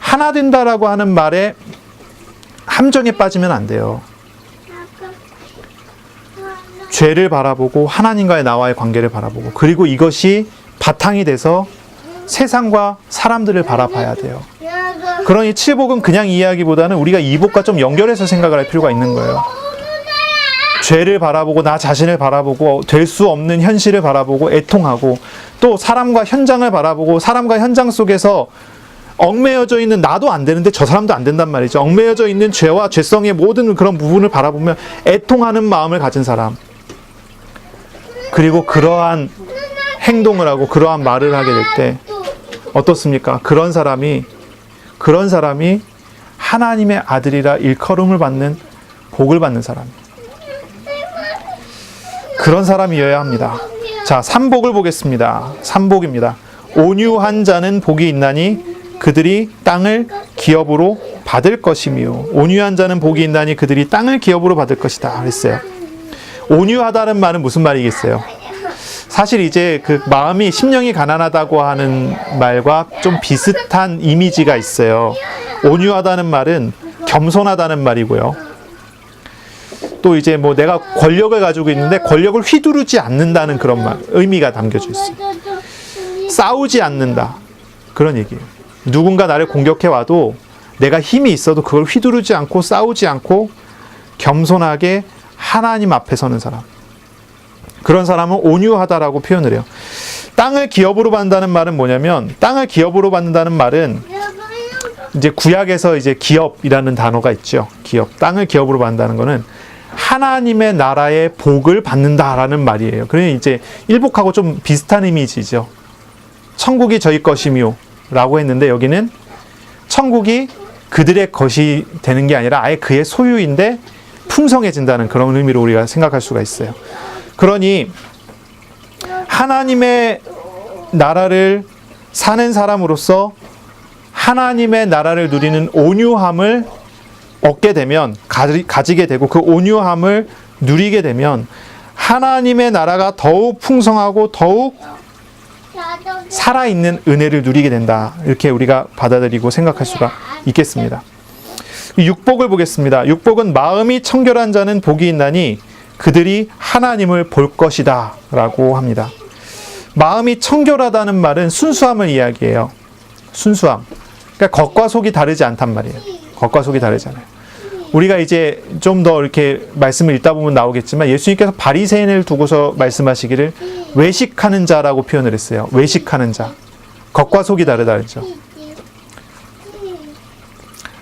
하나 된다라고 하는 말에 함정에 빠지면 안 돼요. 죄를 바라보고 하나님과의 나와의 관계를 바라보고 그리고 이것이 바탕이 돼서 세상과 사람들을 바라봐야 돼요. 그러니 칠복은 그냥 이해하기보다는 우리가 이복과 좀 연결해서 생각을 할 필요가 있는 거예요. 죄를 바라보고 나 자신을 바라보고 될 수 없는 현실을 바라보고 애통하고 또 사람과 현장을 바라보고 사람과 현장 속에서 얽매여져 있는 나도 안 되는데 저 사람도 안 된단 말이죠. 얽매여져 있는 죄와 죄성의 모든 그런 부분을 바라보며 애통하는 마음을 가진 사람. 그리고 그러한 행동을 하고 그러한 말을 하게 될 때 어떻습니까? 그런 사람이 하나님의 아들이라 일컬음을 받는 복을 받는 사람이에요. 그런 사람이어야 합니다. 자, 3복을 보겠습니다. 3복입니다. 온유한 자는 복이 있나니 그들이 땅을 기업으로 받을 것이며, 온유한 자는 복이 있나니 그들이 땅을 기업으로 받을 것이다 그랬어요. 온유하다는 말은 무슨 말이겠어요? 사실 이제 그 마음이 심령이 가난하다고 하는 말과 좀 비슷한 이미지가 있어요. 온유하다는 말은 겸손하다는 말이고요. 또 이제 뭐 내가 권력을 가지고 있는데 권력을 휘두르지 않는다는 그런 말, 의미가 담겨져 있어요. 싸우지 않는다. 그런 얘기예요. 누군가 나를 공격해 와도 내가 힘이 있어도 그걸 휘두르지 않고 싸우지 않고 겸손하게 하나님 앞에 서는 사람. 그런 사람은 온유하다라고 표현을 해요. 땅을 기업으로 받는다는 말은 뭐냐면, 땅을 기업으로 받는다는 말은 이제 구약에서 이제 기업이라는 단어가 있죠. 기업. 땅을 기업으로 받는다는 거는 하나님의 나라의 복을 받는다라는 말이에요. 그러니 이제 일복하고 좀 비슷한 이미지죠. 천국이 저희 것이며 라고 했는데, 여기는 천국이 그들의 것이 되는 게 아니라 아예 그의 소유인데 풍성해진다는 그런 의미로 우리가 생각할 수가 있어요. 그러니 하나님의 나라를 사는 사람으로서 하나님의 나라를 누리는 온유함을 얻게 되면, 가지게 되고 그 온유함을 누리게 되면 하나님의 나라가 더욱 풍성하고 더욱 살아있는 은혜를 누리게 된다. 이렇게 우리가 받아들이고 생각할 수가 있겠습니다. 육복을 보겠습니다. 육복은 마음이 청결한 자는 복이 있나니 그들이 하나님을 볼 것이다 라고 합니다. 마음이 청결하다는 말은 순수함을 이야기해요. 순수함. 그러니까 겉과 속이 다르지 않단 말이에요. 겉과 속이 다르잖아요. 우리가 이제 좀 더 이렇게 말씀을 읽다 보면 나오겠지만, 예수님께서 바리새인을 두고서 말씀하시기를 외식하는 자라고 표현을 했어요. 외식하는 자. 겉과 속이 다르다 그랬죠.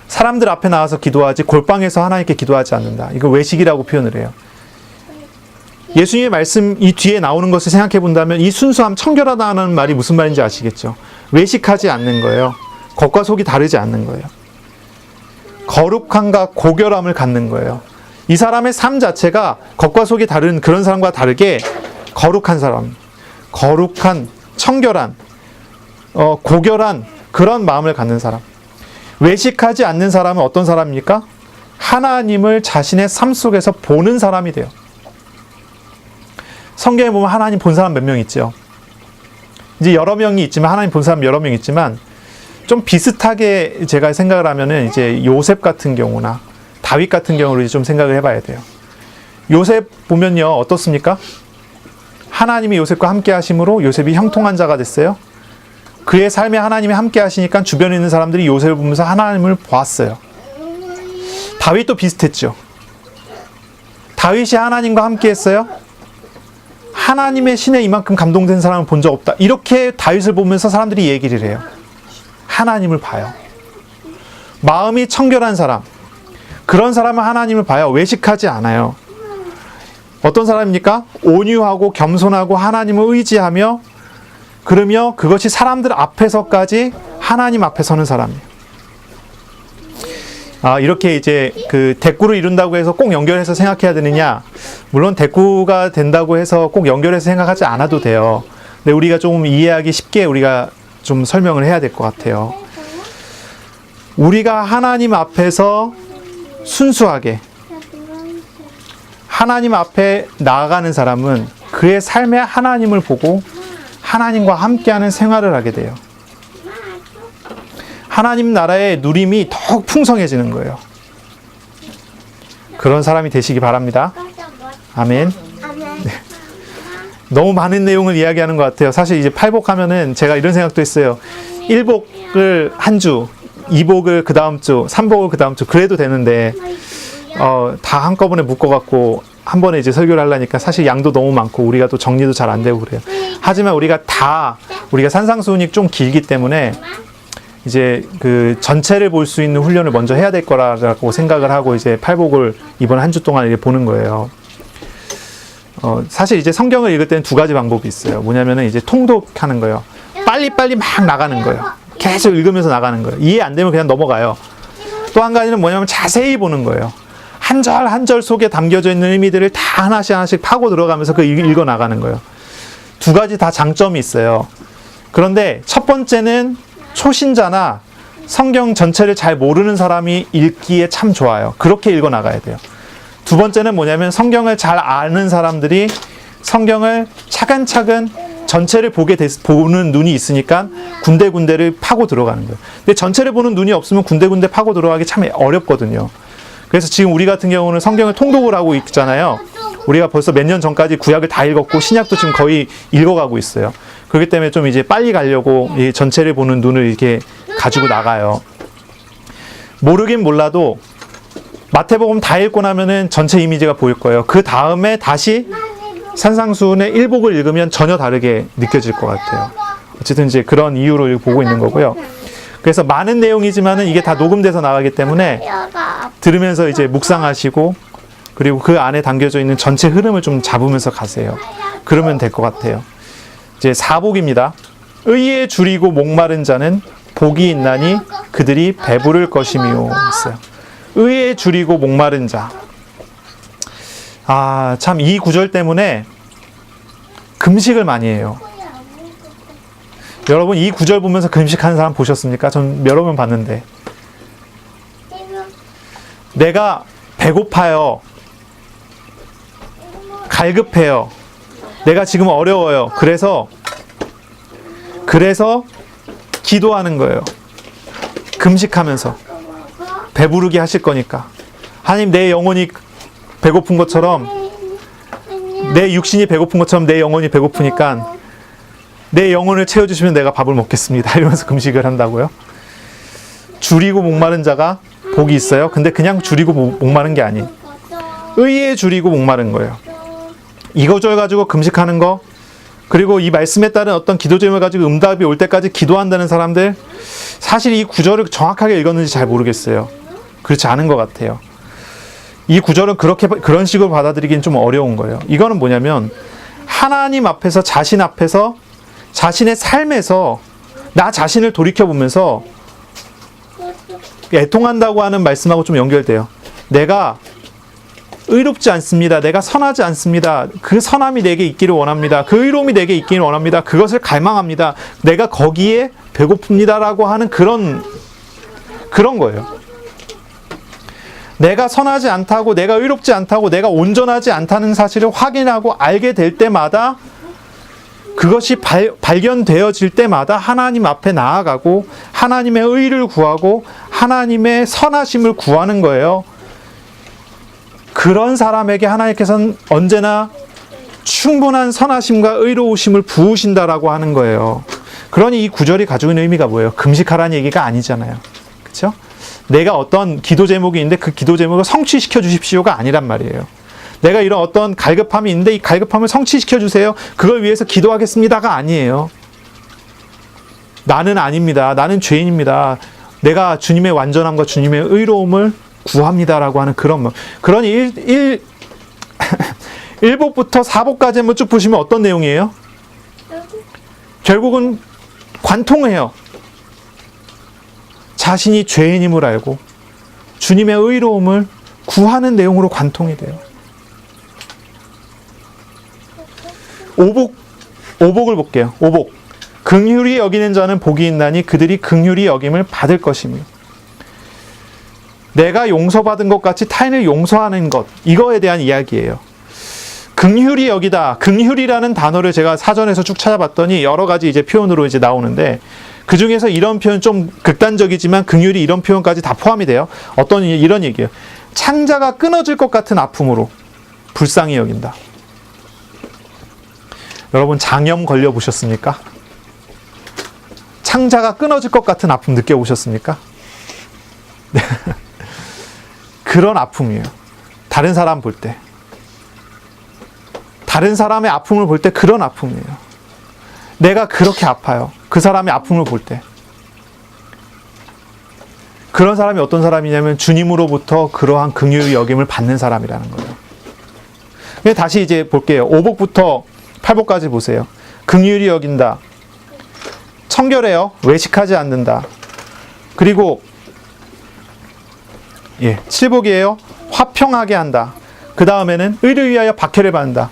사람들 앞에 나와서 기도하지 골방에서 하나님께 기도하지 않는다. 이거 외식이라고 표현을 해요. 예수님의 말씀 이 뒤에 나오는 것을 생각해 본다면 이 순수함, 청결하다는 말이 무슨 말인지 아시겠죠? 외식하지 않는 거예요. 겉과 속이 다르지 않는 거예요. 거룩함과 고결함을 갖는 거예요. 이 사람의 삶 자체가 겉과 속이 다른 그런 사람과 다르게 거룩한 사람, 거룩한, 청결한, 고결한 그런 마음을 갖는 사람. 외식하지 않는 사람은 어떤 사람입니까? 하나님을 자신의 삶 속에서 보는 사람이 돼요. 성경에 보면 하나님 본 사람 몇 명 있죠. 이제 여러 명이 있지만, 하나님 본 사람 여러 명 있지만, 좀 비슷하게 제가 생각을 하면은 이제 요셉 같은 경우나 다윗 같은 경우를 좀 생각을 해봐야 돼요. 요셉 보면요, 어떻습니까? 하나님이 요셉과 함께 하심으로 요셉이 형통한 자가 됐어요. 그의 삶에 하나님이 함께 하시니까 주변에 있는 사람들이 요셉을 보면서 하나님을 보았어요. 다윗도 비슷했죠. 다윗이 하나님과 함께 했어요. 하나님의 신에 이만큼 감동된 사람을 본 적 없다. 이렇게 다윗을 보면서 사람들이 얘기를 해요. 하나님을 봐요. 마음이 청결한 사람, 그런 사람은 하나님을 봐요. 외식하지 않아요. 어떤 사람입니까? 온유하고 겸손하고 하나님을 의지하며, 그러며 그것이 사람들 앞에서까지 하나님 앞에 서는 사람이에요. 이렇게 이제 그 대꾸를 이룬다고 해서 꼭 연결해서 생각해야 되느냐? 물론 대꾸가 된다고 해서 꼭 연결해서 생각하지 않아도 돼요. 근데 우리가 좀 이해하기 쉽게 우리가 좀 설명을 해야 될 것 같아요. 우리가 하나님 앞에서 순수하게 하나님 앞에 나아가는 사람은 그의 삶에 하나님을 보고 하나님과 함께하는 생활을 하게 돼요. 하나님 나라의 누림이 더욱 풍성해지는 거예요. 그런 사람이 되시기 바랍니다. 아멘. 네. 너무 많은 내용을 이야기하는 것 같아요. 사실 이제 8복 하면은 제가 이런 생각도 했어요. 1복을 한 주, 2복을 그 다음 주, 3복을 그 다음 주, 그래도 되는데, 다 한꺼번에 묶어갖고 한 번에 이제 설교를 하려니까 사실 양도 너무 많고 우리가 또 정리도 잘 안 되고 그래요. 하지만 우리가 산상수훈이 좀 길기 때문에 이제 그 전체를 볼 수 있는 훈련을 먼저 해야 될 거라고 생각을 하고 이제 8복을 이번 한 주 동안 이렇게 보는 거예요. 사실 이제 성경을 읽을 때는 두 가지 방법이 있어요. 뭐냐면은 이제 통독하는 거예요. 빨리빨리 막 나가는 거예요. 계속 읽으면서 나가는 거예요. 이해 안 되면 그냥 넘어가요. 또 한 가지는 뭐냐면 자세히 보는 거예요. 한 절 한 절 속에 담겨져 있는 의미들을 다 하나씩 파고 들어가면서 그 읽어 나가는 거예요. 두 가지 다 장점이 있어요. 그런데 첫 번째는 초신자나 성경 전체를 잘 모르는 사람이 읽기에 참 좋아요. 그렇게 읽어 나가야 돼요. 두 번째는 뭐냐면 성경을 잘 아는 사람들이 성경을 차근차근 전체를 보는 눈이 있으니까 군데군데를 파고 들어가는 거예요. 근데 전체를 보는 눈이 없으면 군데군데 파고 들어가기 참 어렵거든요. 그래서 지금 우리 같은 경우는 성경을 통독을 하고 있잖아요. 우리가 벌써 몇 년 전까지 구약을 다 읽었고 신약도 지금 거의 읽어가고 있어요. 그렇기 때문에 좀 이제 빨리 가려고 이 전체를 보는 눈을 이렇게 가지고 나가요. 모르긴 몰라도 마태복음 다 읽고 나면은 전체 이미지가 보일 거예요. 그 다음에 다시 산상수훈의 일복을 읽으면 전혀 다르게 느껴질 것 같아요. 어쨌든 이제 그런 이유로 보고 있는 거고요. 그래서 많은 내용이지만은 이게 다 녹음돼서 나가기 때문에 들으면서 이제 묵상하시고 그리고 그 안에 담겨져 있는 전체 흐름을 좀 잡으면서 가세요. 그러면 될 것 같아요. 이제 사복입니다. 의에 줄이고 목마른 자는 복이 있나니 그들이 배부를 것이며 있어요. 의에 줄이고 목마른 자. 참 이 구절 때문에 금식을 많이 해요. 여러분 이 구절 보면서 금식하는 사람 보셨습니까? 전 여러 번 봤는데. 내가 배고파요. 갈급해요. 내가 지금 어려워요. 그래서 기도하는 거예요. 금식하면서. 배부르게 하실 거니까. 하나님 내 영혼이 배고픈 것처럼 내 육신이 배고픈 것처럼 내 영혼이 배고프니까 내 영혼을 채워주시면 내가 밥을 먹겠습니다. 이러면서 금식을 한다고요. 줄이고 목마른 자가 복이 있어요. 근데 그냥 줄이고 목마른 게 아니에요. 의에 줄이고 목마른 거예요. 이 구절 가지고 금식하는 거 그리고 이 말씀에 따른 어떤 기도 제목을 가지고 응답이 올 때까지 기도한다는 사람들 사실 이 구절을 정확하게 읽었는지 잘 모르겠어요. 그렇지 않은 것 같아요. 이 구절은 그런 식으로 받아들이기는 좀 어려운 거예요. 이거는 뭐냐면 하나님 앞에서 자신 앞에서 자신의 삶에서 나 자신을 돌이켜보면서 애통한다고 하는 말씀하고 좀 연결돼요. 내가 의롭지 않습니다. 내가 선하지 않습니다. 그 선함이 내게 있기를 원합니다. 그 의로움이 내게 있기를 원합니다. 그것을 갈망합니다. 내가 거기에 배고픕니다라고 하는 그런 거예요. 내가 선하지 않다고, 내가 의롭지 않다고, 내가 온전하지 않다는 사실을 확인하고 알게 될 때마다 그것이 발견되어질 때마다 하나님 앞에 나아가고 하나님의 의를 구하고 하나님의 선하심을 구하는 거예요. 그런 사람에게 하나님께서는 언제나 충분한 선하심과 의로우심을 부으신다라고 하는 거예요. 그러니 이 구절이 가지고 있는 의미가 뭐예요? 금식하라는 얘기가 아니잖아요. 그렇죠? 내가 어떤 기도 제목이 있는데 그 기도 제목을 성취시켜 주십시오가 아니란 말이에요. 내가 이런 어떤 갈급함이 있는데 이 갈급함을 성취시켜 주세요. 그걸 위해서 기도하겠습니다가 아니에요. 나는 아닙니다. 나는 죄인입니다. 내가 주님의 완전함과 주님의 의로움을 구합니다라고 하는 그런 말. 그러니 1복부터 4복까지 한번 쭉 보시면 어떤 내용이에요? 결국은 관통해요. 자신이 죄인임을 알고 주님의 의로움을 구하는 내용으로 관통이 돼요. 5복을 볼게요. 5복. 긍휼히 여기는 자는 복이 있나니 그들이 긍휼히 여김을 받을 것이며. 내가 용서받은 것 같이 타인을 용서하는 것. 이거에 대한 이야기예요. 긍휼히 여기다. 긍휼이라는 단어를 제가 사전에서 쭉 찾아봤더니 여러 가지 이제 표현으로 이제 나오는데 그 중에서 이런 표현 좀 극단적이지만 긍휼이 이런 표현까지 다 포함이 돼요. 이런 얘기예요. 창자가 끊어질 것 같은 아픔으로 불쌍히 여긴다. 여러분 장염 걸려 보셨습니까? 창자가 끊어질 것 같은 아픔 느껴보셨습니까? 네. 그런 아픔이에요. 다른 사람 볼 때. 다른 사람의 아픔을 볼 때 그런 아픔이에요. 내가 그렇게 아파요. 그 사람의 아픔을 볼 때. 그런 사람이 어떤 사람이냐면 주님으로부터 그러한 긍휼의 여김을 받는 사람이라는 거예요. 다시 이제 볼게요. 5복부터 8복까지 보세요. 긍휼히 여긴다. 청결해요. 외식하지 않는다. 그리고 7복이에요. 화평하게 한다. 그 다음에는 의를 위하여 박해를 받는다.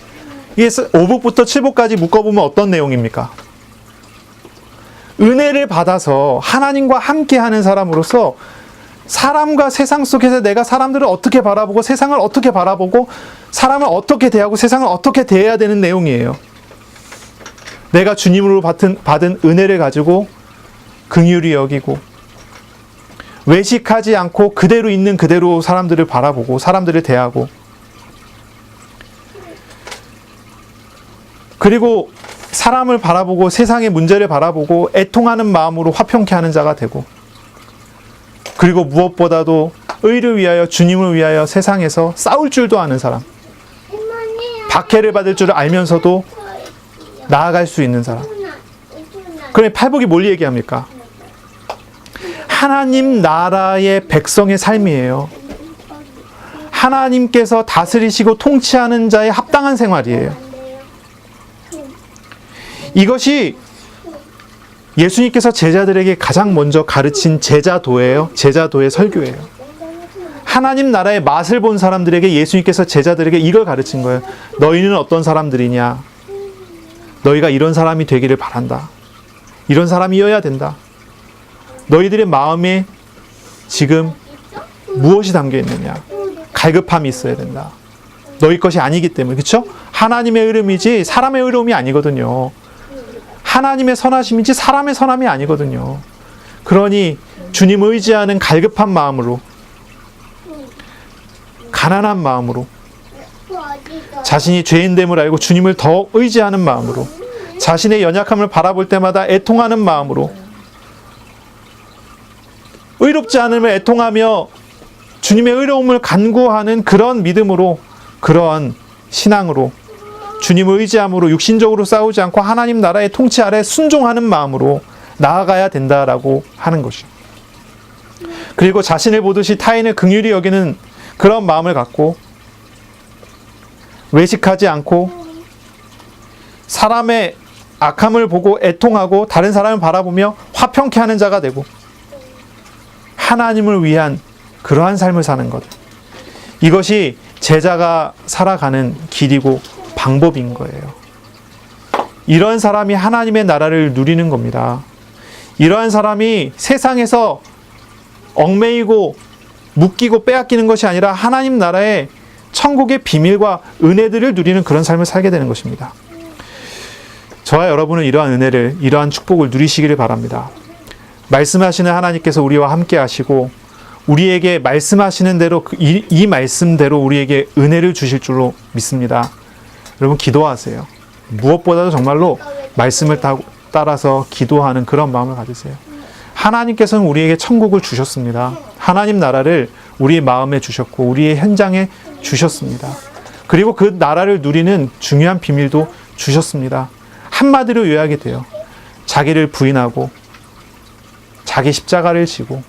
이게 5복부터 7복까지 묶어보면 어떤 내용입니까? 은혜를 받아서 하나님과 함께하는 사람으로서 사람과 세상 속에서 내가 사람들을 어떻게 바라보고 세상을 어떻게 바라보고 사람을 어떻게 대하고 세상을 어떻게 대해야 되는 내용이에요. 내가 주님으로 받은 은혜를 가지고 긍휼히 여기고 외식하지 않고 그대로 있는 그대로 사람들을 바라보고 사람들을 대하고 그리고 사람을 바라보고 세상의 문제를 바라보고 애통하는 마음으로 화평케 하는 자가 되고 그리고 무엇보다도 의를 위하여 주님을 위하여 세상에서 싸울 줄도 아는 사람 박해를 받을 줄을 알면서도 나아갈 수 있는 사람. 그럼 팔복이 뭘 얘기합니까? 하나님 나라의 백성의 삶이에요. 하나님께서 다스리시고 통치하는 자의 합당한 생활이에요. 이것이 예수님께서 제자들에게 가장 먼저 가르친 제자도예요. 제자도의 설교예요. 하나님 나라의 맛을 본 사람들에게 예수님께서 제자들에게 이걸 가르친 거예요. 너희는 어떤 사람들이냐? 너희가 이런 사람이 되기를 바란다. 이런 사람이어야 된다. 너희들의 마음에 지금 무엇이 담겨 있느냐? 갈급함이 있어야 된다. 너희 것이 아니기 때문에. 그렇죠? 하나님의 의로움이지 사람의 의로움이 아니거든요. 하나님의 선하심이지 사람의 선함이 아니거든요. 그러니 주님을 의지하는 갈급한 마음으로 가난한 마음으로 자신이 죄인됨을 알고 주님을 더 의지하는 마음으로 자신의 연약함을 바라볼 때마다 애통하는 마음으로 의롭지 않음을 애통하며 주님의 의로움을 간구하는 그런 믿음으로 그런 신앙으로 주님을 의지함으로 육신적으로 싸우지 않고 하나님 나라의 통치 아래 순종하는 마음으로 나아가야 된다라고 하는 것이죠. 그리고 자신을 보듯이 타인을 긍휼히 여기는 그런 마음을 갖고 외식하지 않고 사람의 악함을 보고 애통하고 다른 사람을 바라보며 화평케 하는 자가 되고 하나님을 위한 그러한 삶을 사는 것. 이것이 제자가 살아가는 길이고 방법인 거예요. 이런 사람이 하나님의 나라를 누리는 겁니다. 이러한 사람이 세상에서 얽매이고 묶이고 빼앗기는 것이 아니라 하나님 나라의 천국의 비밀과 은혜들을 누리는 그런 삶을 살게 되는 것입니다. 저와 여러분은 이러한 은혜를, 이러한 축복을 누리시기를 바랍니다. 말씀하시는 하나님께서 우리와 함께 하시고 우리에게 말씀하시는 대로 이 말씀대로 우리에게 은혜를 주실 줄로 믿습니다. 여러분 기도하세요. 무엇보다도 정말로 말씀을 따라서 기도하는 그런 마음을 가지세요. 하나님께서는 우리에게 천국을 주셨습니다. 하나님 나라를 우리의 마음에 주셨고 우리의 현장에 주셨습니다. 그리고 그 나라를 누리는 중요한 비밀도 주셨습니다. 한마디로 요약이 돼요. 자기를 부인하고 자기 십자가를 지고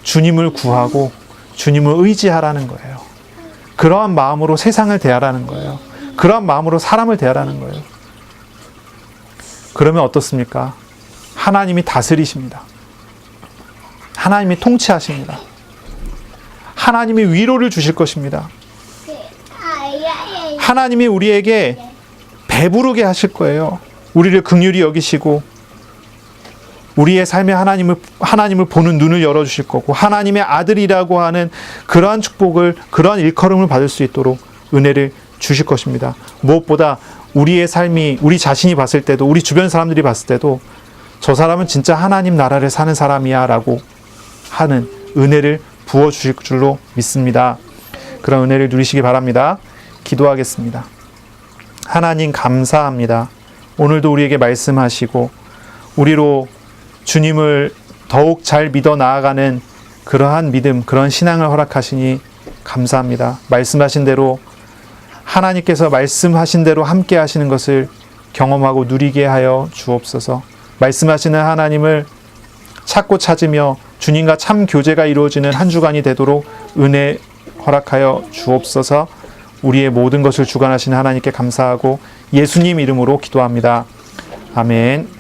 주님을 구하고 주님을 의지하라는 거예요. 그러한 마음으로 세상을 대하라는 거예요. 그러한 마음으로 사람을 대하라는 거예요. 그러면 어떻습니까? 하나님이 다스리십니다. 하나님이 통치하십니다. 하나님이 위로를 주실 것입니다. 하나님이 우리에게 배부르게 하실 거예요. 우리를 긍휼히 여기시고 우리의 삶에 하나님을 보는 눈을 열어주실 거고 하나님의 아들이라고 하는 그러한 축복을 그러한 일컬음을 받을 수 있도록 은혜를 주실 것입니다. 무엇보다 우리의 삶이 우리 자신이 봤을 때도 우리 주변 사람들이 봤을 때도 저 사람은 진짜 하나님 나라를 사는 사람이야 라고 하는 은혜를 부어주실 줄로 믿습니다. 그런 은혜를 누리시기 바랍니다. 기도하겠습니다. 하나님 감사합니다. 오늘도 우리에게 말씀하시고 우리로 주님을 더욱 잘 믿어 나아가는 그러한 믿음, 그런 신앙을 허락하시니 감사합니다. 말씀하신 대로 하나님께서 말씀하신 대로 함께 하시는 것을 경험하고 누리게 하여 주옵소서. 말씀하시는 하나님을 찾고 찾으며 주님과 참 교제가 이루어지는 한 주간이 되도록 은혜 허락하여 주옵소서. 우리의 모든 것을 주관하시는 하나님께 감사하고 예수님 이름으로 기도합니다. 아멘.